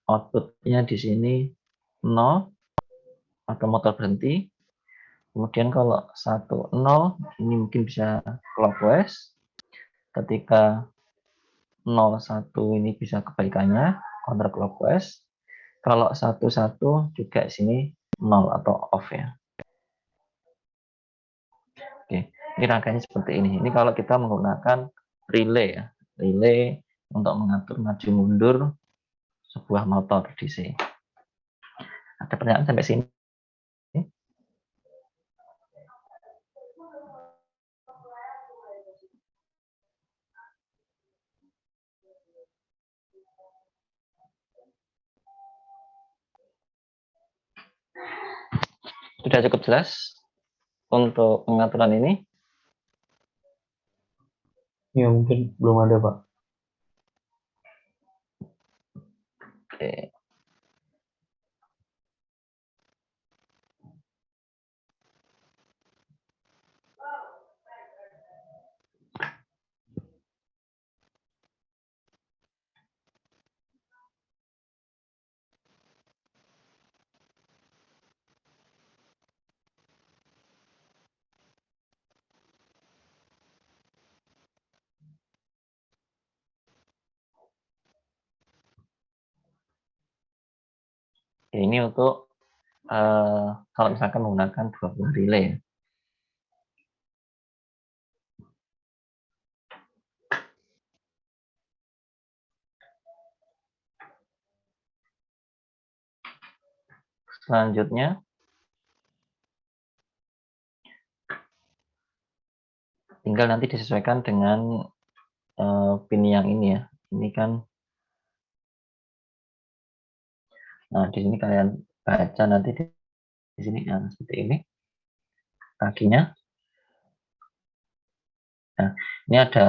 outputnya di sini 0 atau motor berhenti. Kemudian kalau 10 ini mungkin bisa clockwise. Ketika 01 ini bisa kebalikannya counter clockwise. Kalau 11 juga sini 0 atau off ya. Oke, ini rangkaiannya seperti ini. Ini kalau kita menggunakan relay ya. Relay untuk mengatur maju mundur sebuah motor DC. Ada pertanyaan sampai sini? Sudah cukup jelas untuk pengaturan ini? Ya mungkin belum ada Pak. Oke. Ini untuk kalau misalkan menggunakan 20 relay. Selanjutnya, tinggal nanti disesuaikan dengan pin yang ini ya. Ini kan, nah di sini kalian baca nanti di sini yang seperti ini kakinya. Nah, ini ada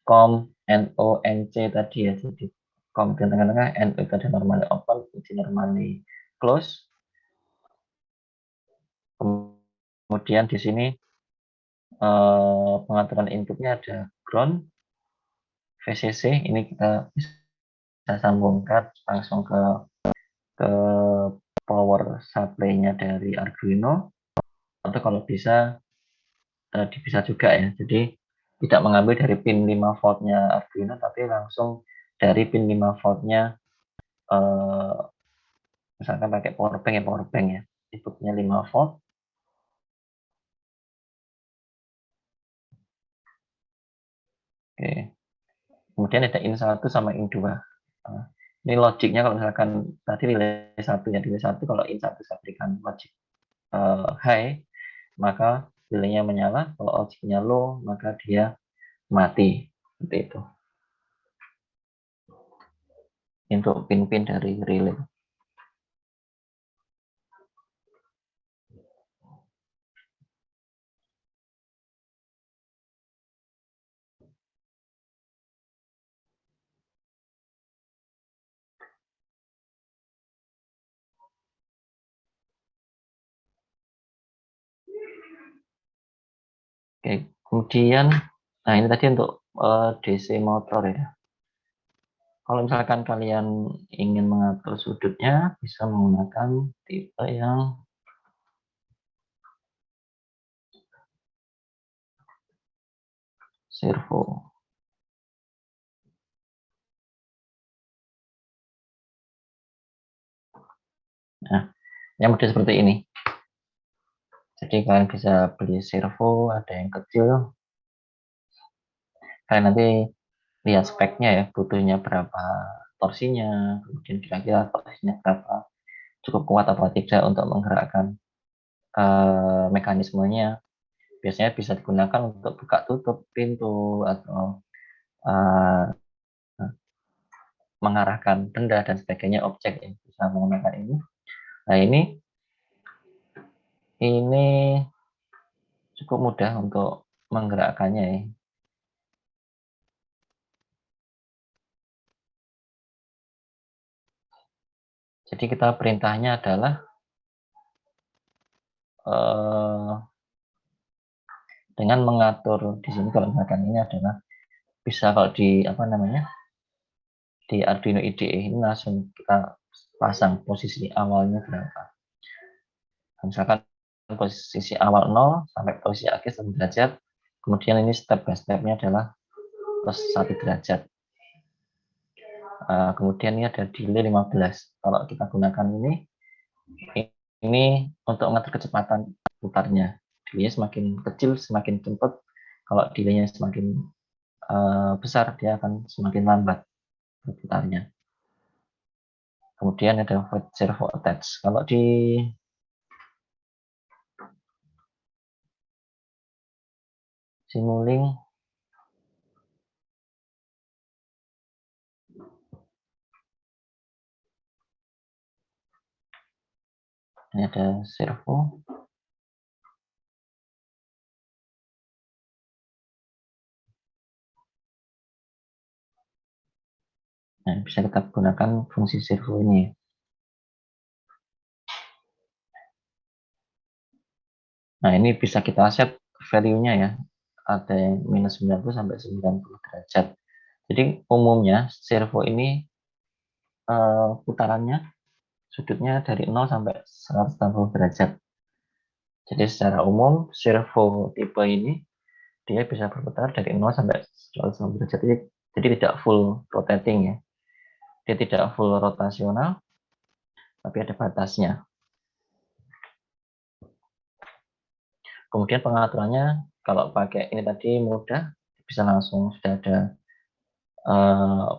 COM, NO, NC tadi ya. Jadi COM di tengah-tengah, NO itu ada normally open, NC normally close. Kemudian di sini pengaturan inputnya ada ground, VCC. Ini kita bisa sambungkan langsung ke power supply-nya dari Arduino, atau kalau bisa bisa juga ya. Jadi tidak mengambil dari pin 5 voltnya Arduino, tapi langsung dari pin 5 voltnya misalkan pakai power bank ya, inputnya 5 volt. Oke. Kemudian ada in 1 sama in 2. Nah, ini logiknya kalau misalkan tadi relay 1 ya, relay 1 kalau in 1 saya berikan logik high, maka relaynya menyala, kalau logiknya low, maka dia mati. Seperti itu. Untuk pin-pin dari relay. Oke, kemudian, nah ini tadi untuk DC motor ya. Kalau misalkan kalian ingin mengatur sudutnya, bisa menggunakan tipe yang servo. Nah, yang mudah seperti ini. Jadi kalian bisa beli servo, ada yang kecil. Kalian nanti lihat speknya ya, butuhnya berapa torsinya, kemudian kira-kira torsinya berapa, cukup kuat apa tidak untuk menggerakkan mekanismenya. Biasanya bisa digunakan untuk buka tutup pintu atau mengarahkan benda dan sebagainya, objek yang bisa menggunakan ini. Nah, ini cukup mudah untuk menggerakkannya ya. Jadi kita perintahnya adalah dengan mengatur di sini, kalau misalkan ini adalah bisa kalau di apa namanya, di Arduino IDE ini langsung kita pasang posisi awalnya berapa. Misalkan posisi awal 0 sampai posisi akhir 1 derajat, kemudian ini step by step-nya adalah plus 1 derajat. Kemudian ini ada delay 15. Kalau kita gunakan ini untuk mengatur kecepatan putarnya. Delay semakin kecil semakin cepat. Kalau delay-nya semakin besar, dia akan semakin lambat berputarnya. Kemudian ada void servo attach. Kalau di Simulink ini ada servo. Nah, bisa kita gunakan fungsi servo ini. Nah, ini bisa kita set value-nya ya. Ada yang minus 90 sampai 90 derajat. Jadi umumnya servo ini putarannya sudutnya dari 0 sampai 180 derajat. Jadi secara umum servo tipe ini dia bisa berputar dari 0 sampai 180 derajat. Jadi tidak full rotating ya. Dia tidak full rotasional, tapi ada batasnya. Kemudian pengaturannya kalau pakai ini tadi mudah, bisa langsung sudah ada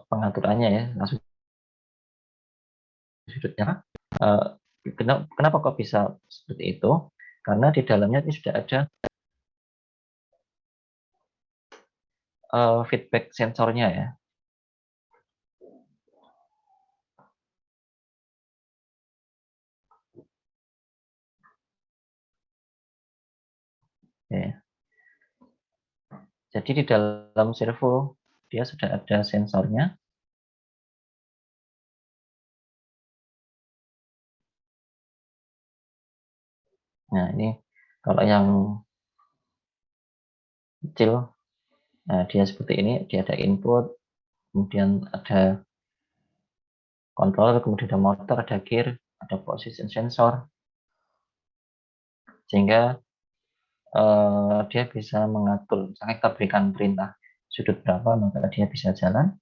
pengaturannya ya, langsung sudutnya. Kenapa kok bisa seperti itu? Karena di dalamnya ini sudah ada feedback sensornya ya. Ya. Jadi di dalam servo dia sudah ada sensornya. Nah ini kalau yang kecil, nah dia seperti ini, dia ada input, kemudian ada controller, kemudian ada motor, ada gear, ada position sensor, sehingga dia bisa mengatur. Misalnya kita berikan perintah sudut berapa, maka dia bisa jalan.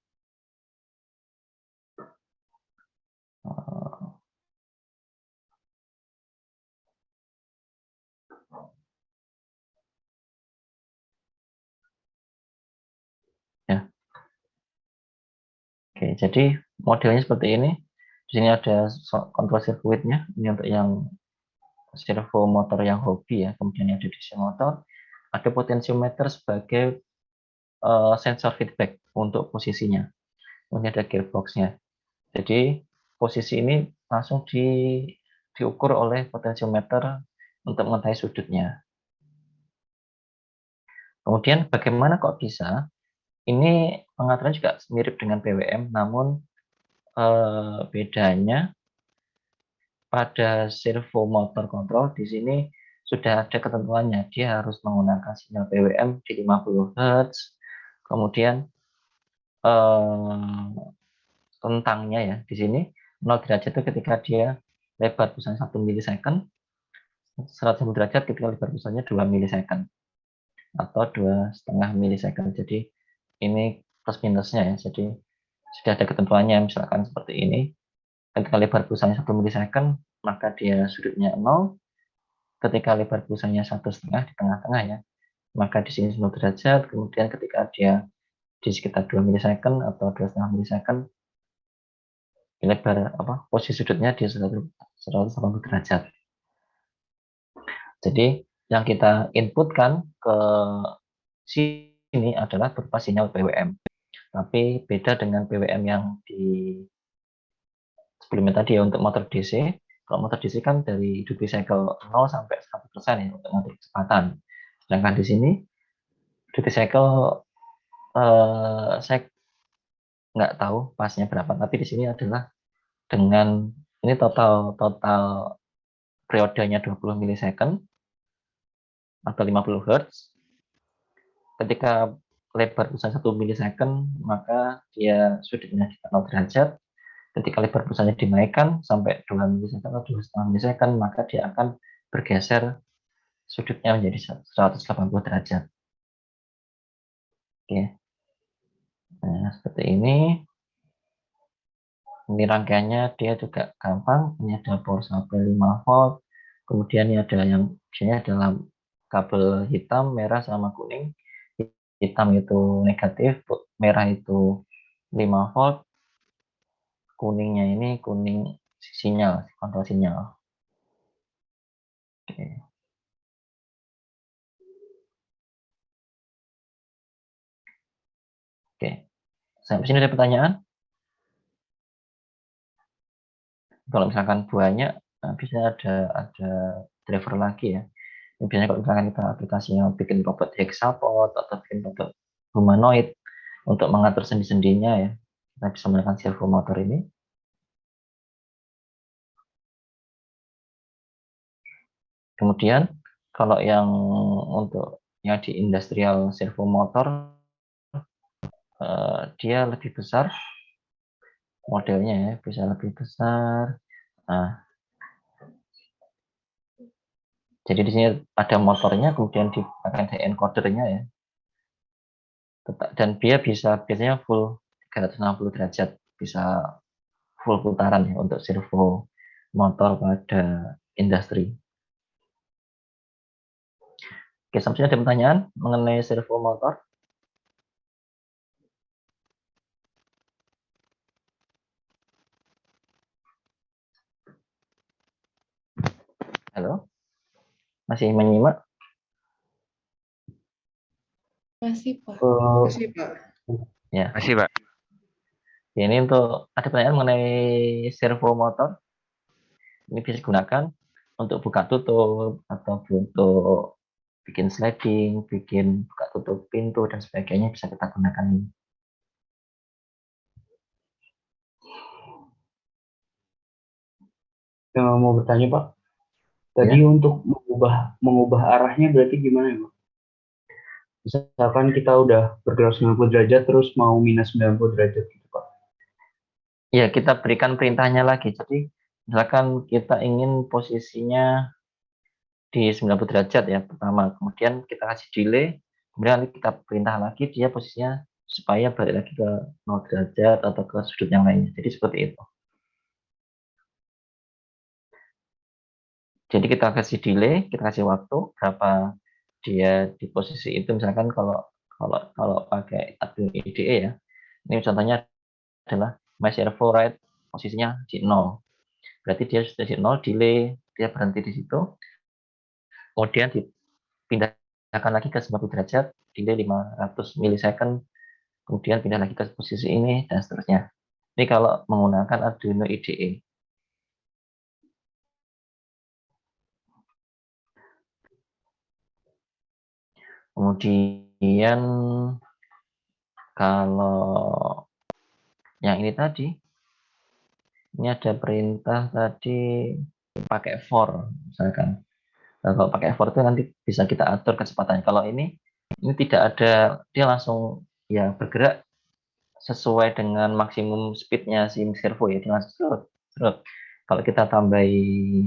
Ya, oke. Jadi modelnya seperti ini. Di sini ada control circuitnya. Ini untuk yang servo motor yang hobi ya. Kemudian ada DC motor. Ada potentiometer sebagai sensor feedback untuk posisinya. Kemudian ada gearboxnya. Jadi posisi ini langsung diukur oleh potentiometer untuk mengetahui sudutnya. Kemudian bagaimana kok bisa? Ini pengaturan juga mirip dengan PWM, namun bedanya pada servo motor kontrol di sini sudah ada ketentuannya. Dia harus menggunakan sinyal PWM di 50 Hz. Kemudian rentangnya ya di sini 0 derajat itu ketika dia lebar pulsanya 1 milisecond, 110 derajat ketika lebar pulsanya 2 milisecond atau 2,5 milisecond. Jadi ini plus minusnya ya. Jadi sudah ada ketentuannya, misalkan seperti ini. Ketika lebar pulsanya 1 milisecond, maka dia sudutnya 0. Ketika lebar pulsanya 1,5 di tengah-tengah ya, maka di sini 0 derajat. Kemudian ketika dia di sekitar 2 milisecond atau 2,5 milisecond, lebar posisi sudutnya di 180 derajat. Jadi yang kita inputkan ke sini adalah berupa sinyal PWM. Tapi beda dengan PWM yang di sebelumnya tadi ya untuk motor DC. Kalau motor DC kan dari duty cycle 0 sampai 100% ya untuk mengatur kecepatan. Sedangkan di sini duty cycle saya nggak tahu pasnya berapa, tapi di sini adalah dengan ini total periodenya 20 milisecond atau 50 Hz. Ketika lebar pulsanya 1 milisecond, maka dia sudutnya di 0 derajat. Ketika lebar pulsanya dinaikkan sampai 2 milisecond atau 2,5 milisecond, maka dia akan bergeser sudutnya menjadi 180 derajat. Oke. Nah, seperti ini. Ini rangkaiannya dia juga gampang. Ini ada power supply 5 volt. Kemudian ini ada yang biasanya dalam kabel hitam, merah, sama kuning. Hitam itu negatif, merah itu 5 volt. kuningnya ini kuning sinyal, kontrol sinyal. Oke. Oke. Sampai sini ada pertanyaan? Kalau misalkan banyak, biasanya ada driver lagi ya. Biasanya kalau misalkan kita aplikasinya bikin robot hexapod atau bikin robot humanoid untuk mengatur sendi-sendinya ya, kita bisa menggunakan servo motor ini. Kemudian kalau yang untuk yang di industrial servo motor, dia lebih besar modelnya ya, bisa lebih besar. Nah, jadi di sini ada motornya, kemudian ada encodernya ya. Dan dia biasanya full 360 derajat, bisa full putaran ya untuk servo motor pada industri. Oke, sampai sini ada pertanyaan mengenai servo motor? Halo? Masih menyimak? Masih, Pak. Masih, Pak. Ya. Masih, Pak. Ini untuk ada pertanyaan mengenai servo motor. Ini bisa digunakan untuk buka tutup atau untuk bikin sliding, bikin buka tutup pintu dan sebagainya bisa kita gunakan ini. Yang mau bertanya Pak, tadi Ya. untuk mengubah arahnya berarti gimana ya Pak? Misalkan kita udah bergerak 90 derajat terus mau minus 90 derajat gitu Pak. Ya, kita berikan perintahnya lagi. Jadi, misalkan kita ingin posisinya di 90 derajat ya pertama, kemudian kita kasih delay, kemudian nanti kita perintah lagi dia posisinya supaya balik lagi ke 0 derajat atau ke sudut yang lainnya. Jadi seperti itu. Jadi kita kasih delay, kita kasih waktu berapa dia di posisi itu. Misalkan kalau pakai Arduino IDE ya, ini contohnya adalah my servo right posisinya di 0. Berarti dia sudah di 0, delay, dia berhenti di situ. Kemudian dipindahkan lagi ke 90 derajat, delay 500 milisecond, kemudian pindah lagi ke posisi ini, dan seterusnya. Ini kalau menggunakan Arduino IDE. Kemudian kalau yang ini tadi, ini ada perintah tadi pakai for, misalkan. Nah, kalau pakai for itu nanti bisa kita atur kecepatannya. Kalau ini tidak ada, dia langsung ya bergerak sesuai dengan maksimum speednya si servo ya, dia langsung serut. Kalau kita tambahi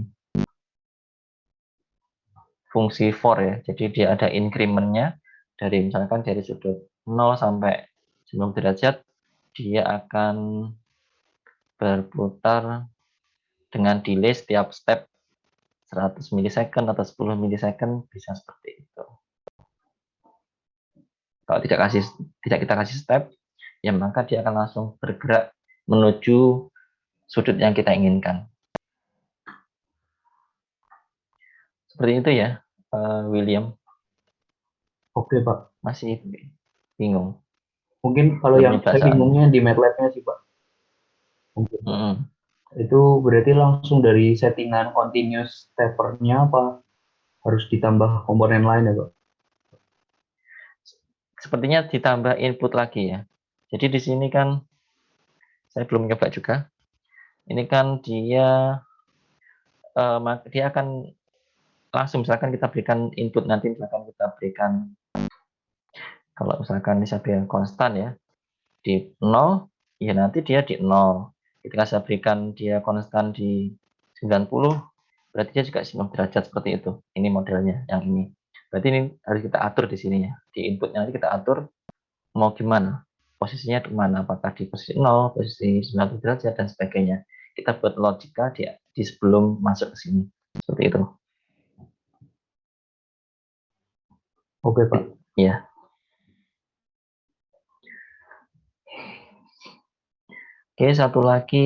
fungsi for ya, jadi dia ada increment-nya dari misalkan dari sudut 0 sampai 90 derajat, dia akan berputar dengan delay setiap step 100 milisecond atau 10 milisecond, bisa seperti itu. Kalau tidak kita kasih step, ya maka dia akan langsung bergerak menuju sudut yang kita inginkan. Seperti itu ya, William. Oke Pak. Masih bingung? Mungkin kalau Belum yang nyoba saya soalnya. bingungnya di MATLAB-nya sih Pak. Mungkin. Itu berarti langsung dari settingan continuous stepper-nya apa harus ditambah komponen lain ya Pak? Sepertinya ditambah input lagi ya. Jadi di sini kan saya belum nyoba juga. Ini kan dia akan langsung, misalkan kita berikan input nanti, misalkan kita berikan, kalau misalkan bisa berikan konstan ya di 0, ya nanti dia di 0. Ketika saya berikan dia konstan di 90, berarti dia juga 90 derajat seperti itu. Ini modelnya yang ini. Berarti ini harus kita atur di sini ya. Di inputnya nanti kita atur mau gimana. Posisinya di mana, apakah di posisi 0, posisi 90 derajat dan sebagainya. Kita buat logika di sebelum masuk ke sini. Seperti itu. Oke Pak. Ya. Oke, satu lagi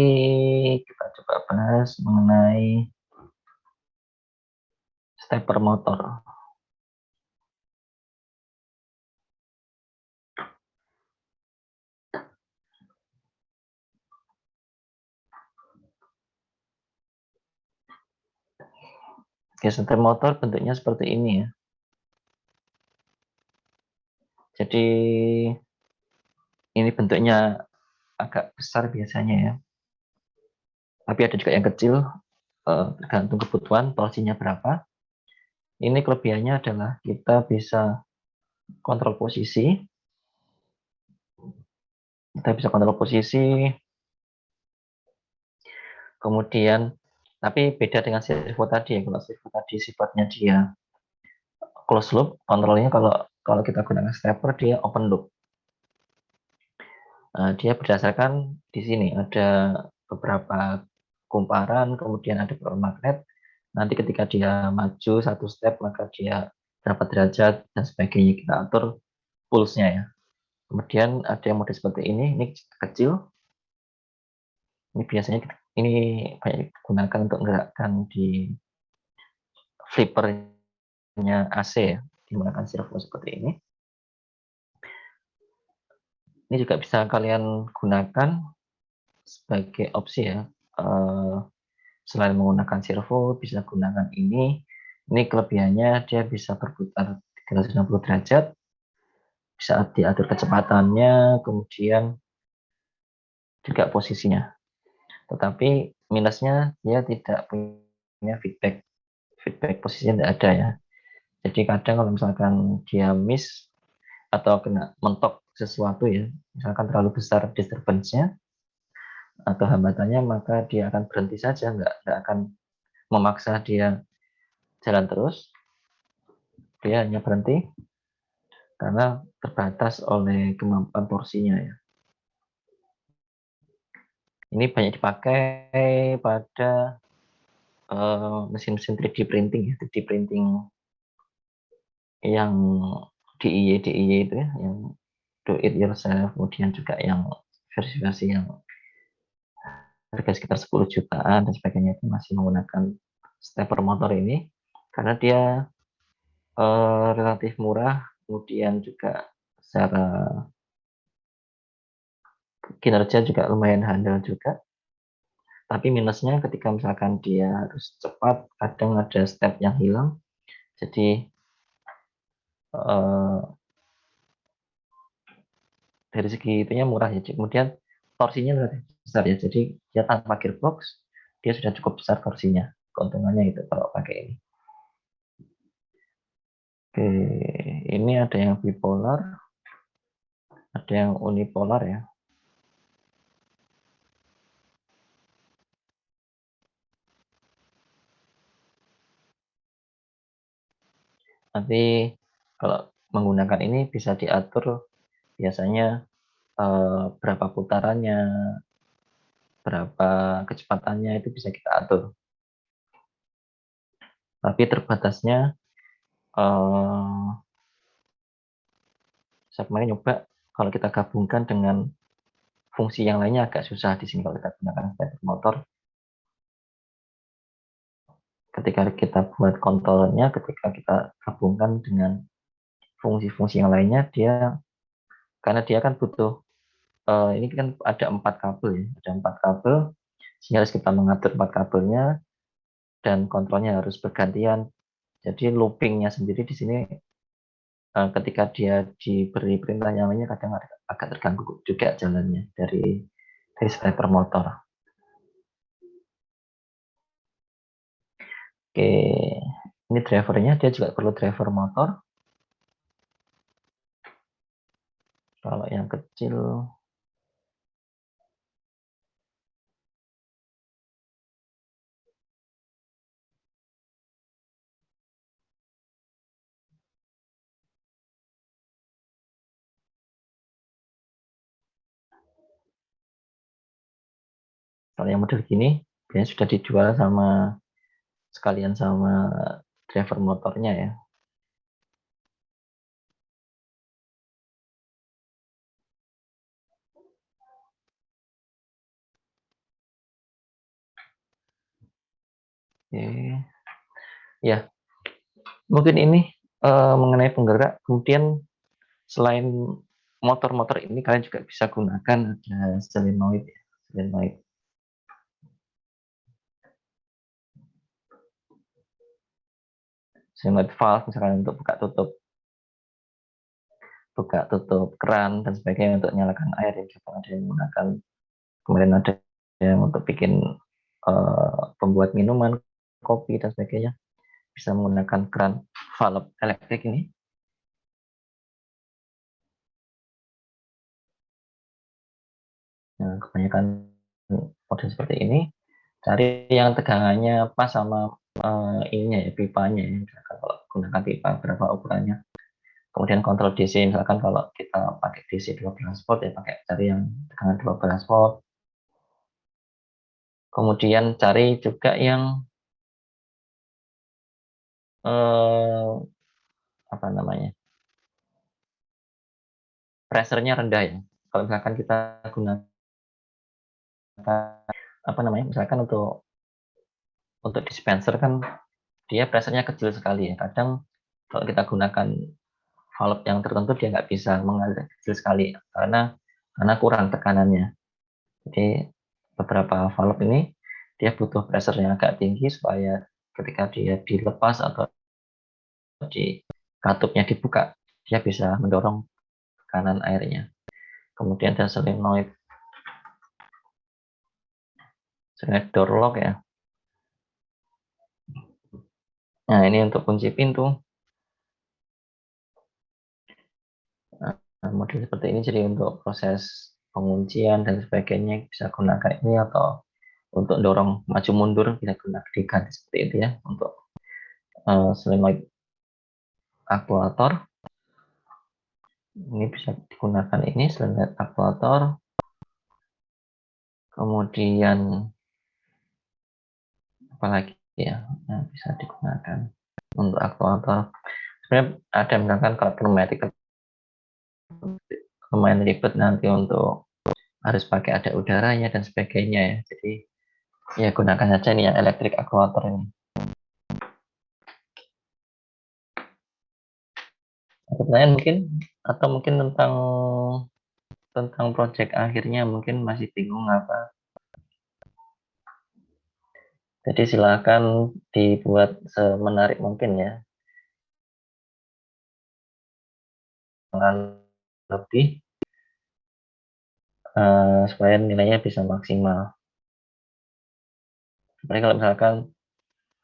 kita coba bahas mengenai stepper motor. Oke, stepper motor bentuknya seperti ini ya. Jadi ini bentuknya agak besar biasanya ya. Tapi ada juga yang kecil, tergantung kebutuhan torsinya berapa. Ini kelebihannya adalah kita bisa kontrol posisi. Kemudian tapi beda dengan servo tadi ya. Kalau servo tadi sifatnya dia close loop, kontrolnya kalau kalau kita gunakan stepper dia open loop. Dia berdasarkan di sini ada beberapa kumparan, kemudian ada beberapa magnet. Nanti ketika dia maju satu step maka dia berapa derajat dan sebagainya kita atur pulse-nya ya. Kemudian ada yang mode seperti ini kecil. Ini biasanya ini banyak digunakan untuk menggerakkan di flippernya AC ya, menggunakan servo seperti ini. Ini juga bisa kalian gunakan sebagai opsi ya. Selain menggunakan servo, bisa gunakan ini. Ini kelebihannya dia bisa berputar 360 derajat, bisa diatur kecepatannya, kemudian juga posisinya. Tetapi minusnya dia tidak punya feedback. Feedback posisinya tidak ada ya. Jadi kadang kalau misalkan dia miss atau kena mentok sesuatu ya, misalkan terlalu besar disturbance-nya atau hambatannya, maka dia akan berhenti saja, nggak akan memaksa dia jalan terus. Dia hanya berhenti karena terbatas oleh kemampuan torsinya ya. Ini banyak dipakai pada mesin-mesin 3D printing ya, 3D printing yang DIY itu ya, yang do it yourself, kemudian juga yang versi-versi yang harga sekitar 10 jutaan dan sebagainya itu masih menggunakan stepper motor ini karena dia relatif murah, kemudian juga secara kinerja juga lumayan handal juga. Tapi minusnya ketika misalkan dia harus cepat, kadang ada step yang hilang. Jadi dari segi itunya murah ya. Kemudian torsinya relatif besar ya. Jadi dia tanpa gearbox, dia sudah cukup besar torsinya. Keuntungannya itu kalau pakai ini. Oke, ini ada yang bipolar, ada yang unipolar ya. Nanti kalau menggunakan ini bisa diatur biasanya berapa putarannya, berapa kecepatannya itu bisa kita atur. Tapi terbatasnya saya kemarin nyoba kalau kita gabungkan dengan fungsi yang lainnya agak susah di sini kalau kita gunakan stepper motor. Ketika kita buat kontrolnya, ketika kita gabungkan dengan fungsi-fungsi yang lainnya, karena dia kan butuh ini kan ada 4 kabel ya, ada 4 kabel, sehingga harus kita mengatur 4 kabelnya dan kontrolnya harus bergantian. Jadi loopingnya sendiri di sini ketika dia diberi perintah yang lainnya kadang agak terganggu juga jalannya dari stepper motor. Oke, ini drivernya, dia juga perlu driver motor. Kalau yang kecil, kalau yang model gini, biasanya sudah dijual sekalian sama driver motornya ya. Oke. Ya, mungkin ini mengenai penggerak. Kemudian selain motor-motor ini kalian juga bisa gunakan ada solenoid, ya. Solenoid. Solenoid valve misalkan untuk buka tutup keran dan sebagainya untuk nyalakan air, ya. Juga ada yang menggunakan, kemudian ada yang untuk bikin pembuat minuman, kopi dan sebagainya bisa menggunakan keran valve elektrik ini. Nah, kebanyakan model seperti ini cari yang tegangannya pas sama ininya ya, pipanya ya. Misalkan kalau gunakan pipa berapa ukurannya. Kemudian kontrol DC, misalkan kalau kita pakai DC 12 volt ya pakai cari yang tegangan 12 volt. Kemudian cari juga yang apa namanya, pressure-nya rendah ya. Kalau misalkan kita gunakan apa namanya, misalkan untuk dispenser kan dia pressure-nya kecil sekali ya. Kadang kalau kita gunakan valve yang tertentu dia nggak bisa mengalir kecil sekali karena kurang tekanannya. Jadi beberapa valve ini dia butuh pressure yang agak tinggi supaya ketika dia dilepas atau di katupnya dibuka dia bisa mendorong tekanan airnya. Kemudian ada solenoid door lock ya. Nah, ini untuk kunci pintu. Nah, model seperti ini jadi untuk proses penguncian dan sebagainya bisa gunakan ini, atau untuk dorong maju mundur bisa gunakan diganti seperti itu ya. Untuk solenoid aktuator ini bisa digunakan, ini solenoid aktuator. Kemudian apalagi ya yang bisa digunakan untuk aktuator, sebenarnya ada misalkan kalau pneumatik lumayan ribet nanti untuk harus pakai ada udaranya dan sebagainya ya. Jadi ya gunakan saja nih yang elektrik aktuator ini. Ada pertanyaan mungkin, atau mungkin tentang project akhirnya mungkin masih bingung apa. Jadi silakan dibuat semenarik mungkin ya. Lebih supaya nilainya bisa maksimal. Sebenarnya kalau misalkan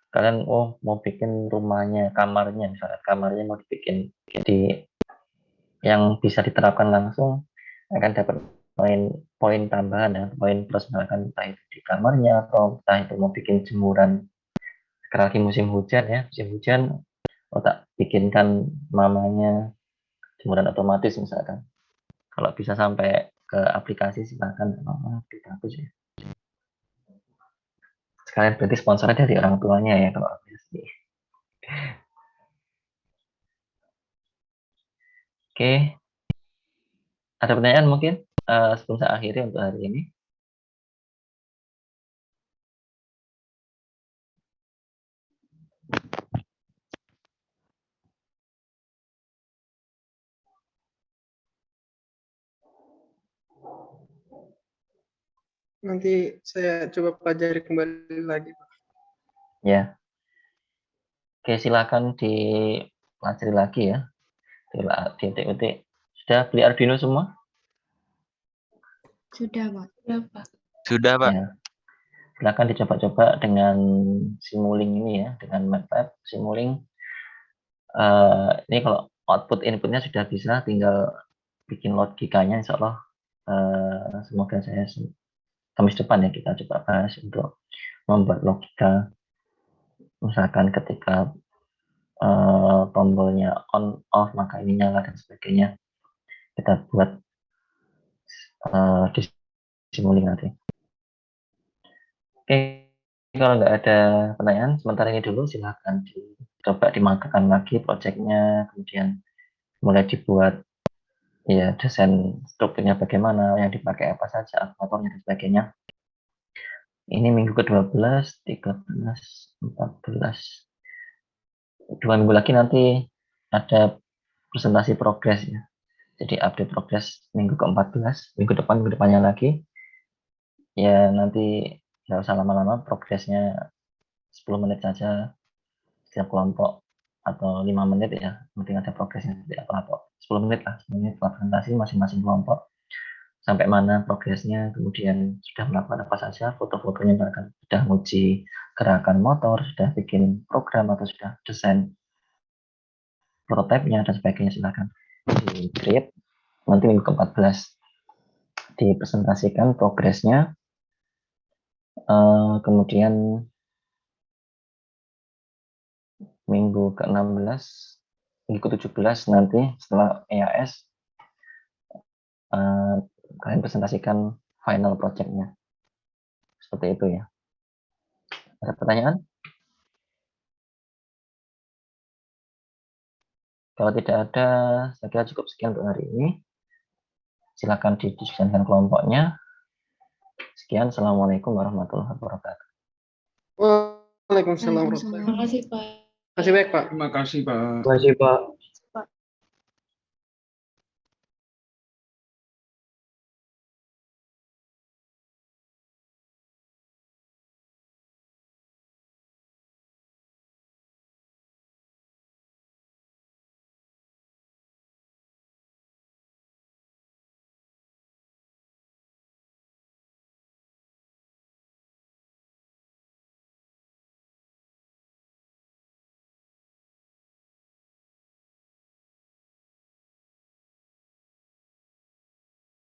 kalian mau bikin rumahnya, kamarnya, misalnya kamarnya mau dibikin di yang bisa diterapkan langsung, akan dapat poin tambahan ya, poin plus, misalkan entah itu di kamarnya atau entah itu mau bikin jemuran. Sekarang lagi musim hujan ya, musim hujan, tak bikinkan mamanya jemuran otomatis misalkan. Kalau bisa sampai ke aplikasi silakan, bagus ya. Sekalian berarti sponsornya dari orang tuanya ya kalau aplikasi. Oke, ada pertanyaan mungkin sebelum saya akhiri untuk hari ini? Nanti saya coba pelajari kembali lagi. Ya. Oke, silakan dipelajari lagi ya. Di TUT. Sudah beli Arduino semua? Sudah, Pak. Sudah, Pak. Sudah, Pak. Ya. Silakan dicoba-coba dengan Simulink ini ya, dengan MATLAB Simulink. Ini kalau output inputnya sudah bisa, tinggal bikin logikanya, insya Allah semoga saya Kamis depan ya kita coba bahas untuk membuat logika, misalkan ketika tombolnya on off maka ini nyala dan sebagainya, kita buat di Simulink nanti. Oke, kalau nggak ada pertanyaan sementara ini dulu, silahkan dicoba dimakamkan lagi proyeknya, kemudian mulai dibuat ya desain strukturnya bagaimana, yang dipakai apa saja, aktuatornya dan sebagainya. Ini minggu ke-12, 13, 14. 2 minggu lagi nanti ada presentasi progres ya. Jadi update progres minggu ke-14, minggu depannya lagi. Ya nanti nggak usah lama-lama, progresnya 10 menit saja setiap kelompok atau 5 menit ya. Penting ada progresnya seperti apa. 10 menit lah, 10 menit presentasi masing-masing kelompok. Sampai mana progresnya, kemudian sudah melakukan apa saja, foto-fotonya misalkan sudah uji gerakan motor, sudah bikin program atau sudah desain prototipenya dan sebagainya, silakan di create. Nanti minggu ke-14 dipresentasikan progresnya. Kemudian minggu ke-16, minggu ke-17 nanti setelah EAS kalian presentasikan final project-nya. Seperti itu ya. Ada pertanyaan? Kalau tidak ada, saya kira cukup sekian untuk hari ini. Silakan didiskusikan kelompoknya. Sekian, Assalamualaikum warahmatullahi wabarakatuh. Waalaikumsalam warahmatullahi Terima kasih, Pak. wabarakatuh. Terima kasih baik, Pak. Terima kasih, Pak. Terima kasih Pak.